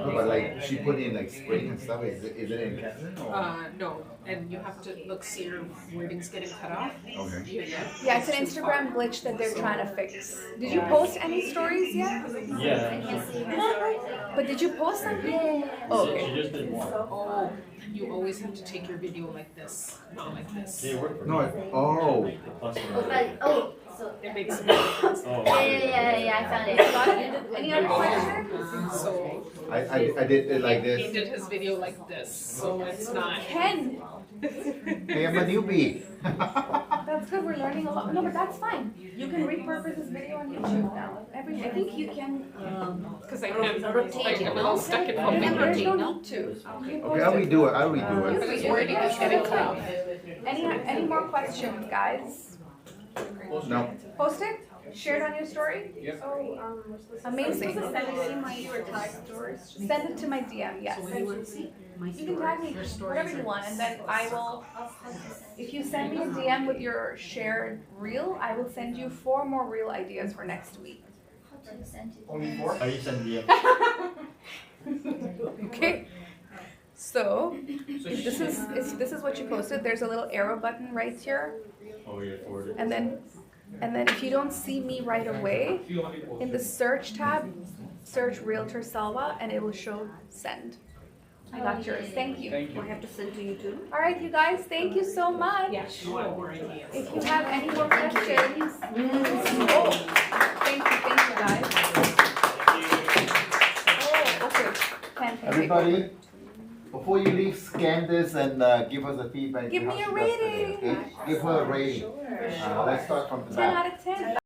No, but like she put in like spring and stuff. Is it in caption or? No, and you have to look, see your wordings getting cut off. Okay. Yeah, it's an Instagram glitch that they're trying to fix. Did you post any stories yet? Yeah. But did you post them? Oh, okay. She just did one. Oh, you always have to take your video like this, not like this. They work for No. me. Oh. The plus Oh, one. but, oh, so. It makes a difference. Oh. Yeah, I found it. Any other questions? So I did it like he this. did his video like this, so it's not. Ken, Hey, I'm a newbie. that's good. We're learning a lot. No, but that's fine. You can repurpose this video on YouTube now. I think you can, Because I have rotate it, no? stuck in Yeah, one there's video. no need to. You can Okay, I'll post it. redo it. I'll redo it. Because his wording is getting cut off. Any more questions, guys? No. Post it. Share it on your story. Yep. Amazing. send it to my stories. Send it to my DM. Yes. What do you want to see? My You can tag me whatever you want, and then I will. If you send me a DM with your shared reel, I will send you 4 more reel ideas for next week. How do you send it? Only 4? How do you send the Okay. So if this is what you posted. There's a little arrow button right here, Oh, you're forwarded. and then if you don't see me right away, in the search tab, search Realtor Salwa, and it will show send. I got yours. Thank you. Thank you. I have to send to you too? All right, you guys. Thank you so much. If you want more ideas. If you have any more questions, oh, thank you, guys. Oh, okay. Ken, can you take over? Everybody, before you leave, scan this and give us a feedback. Give me how a she does today, rating. okay? Give her a rating. Let's start from the 10 back. out of 10.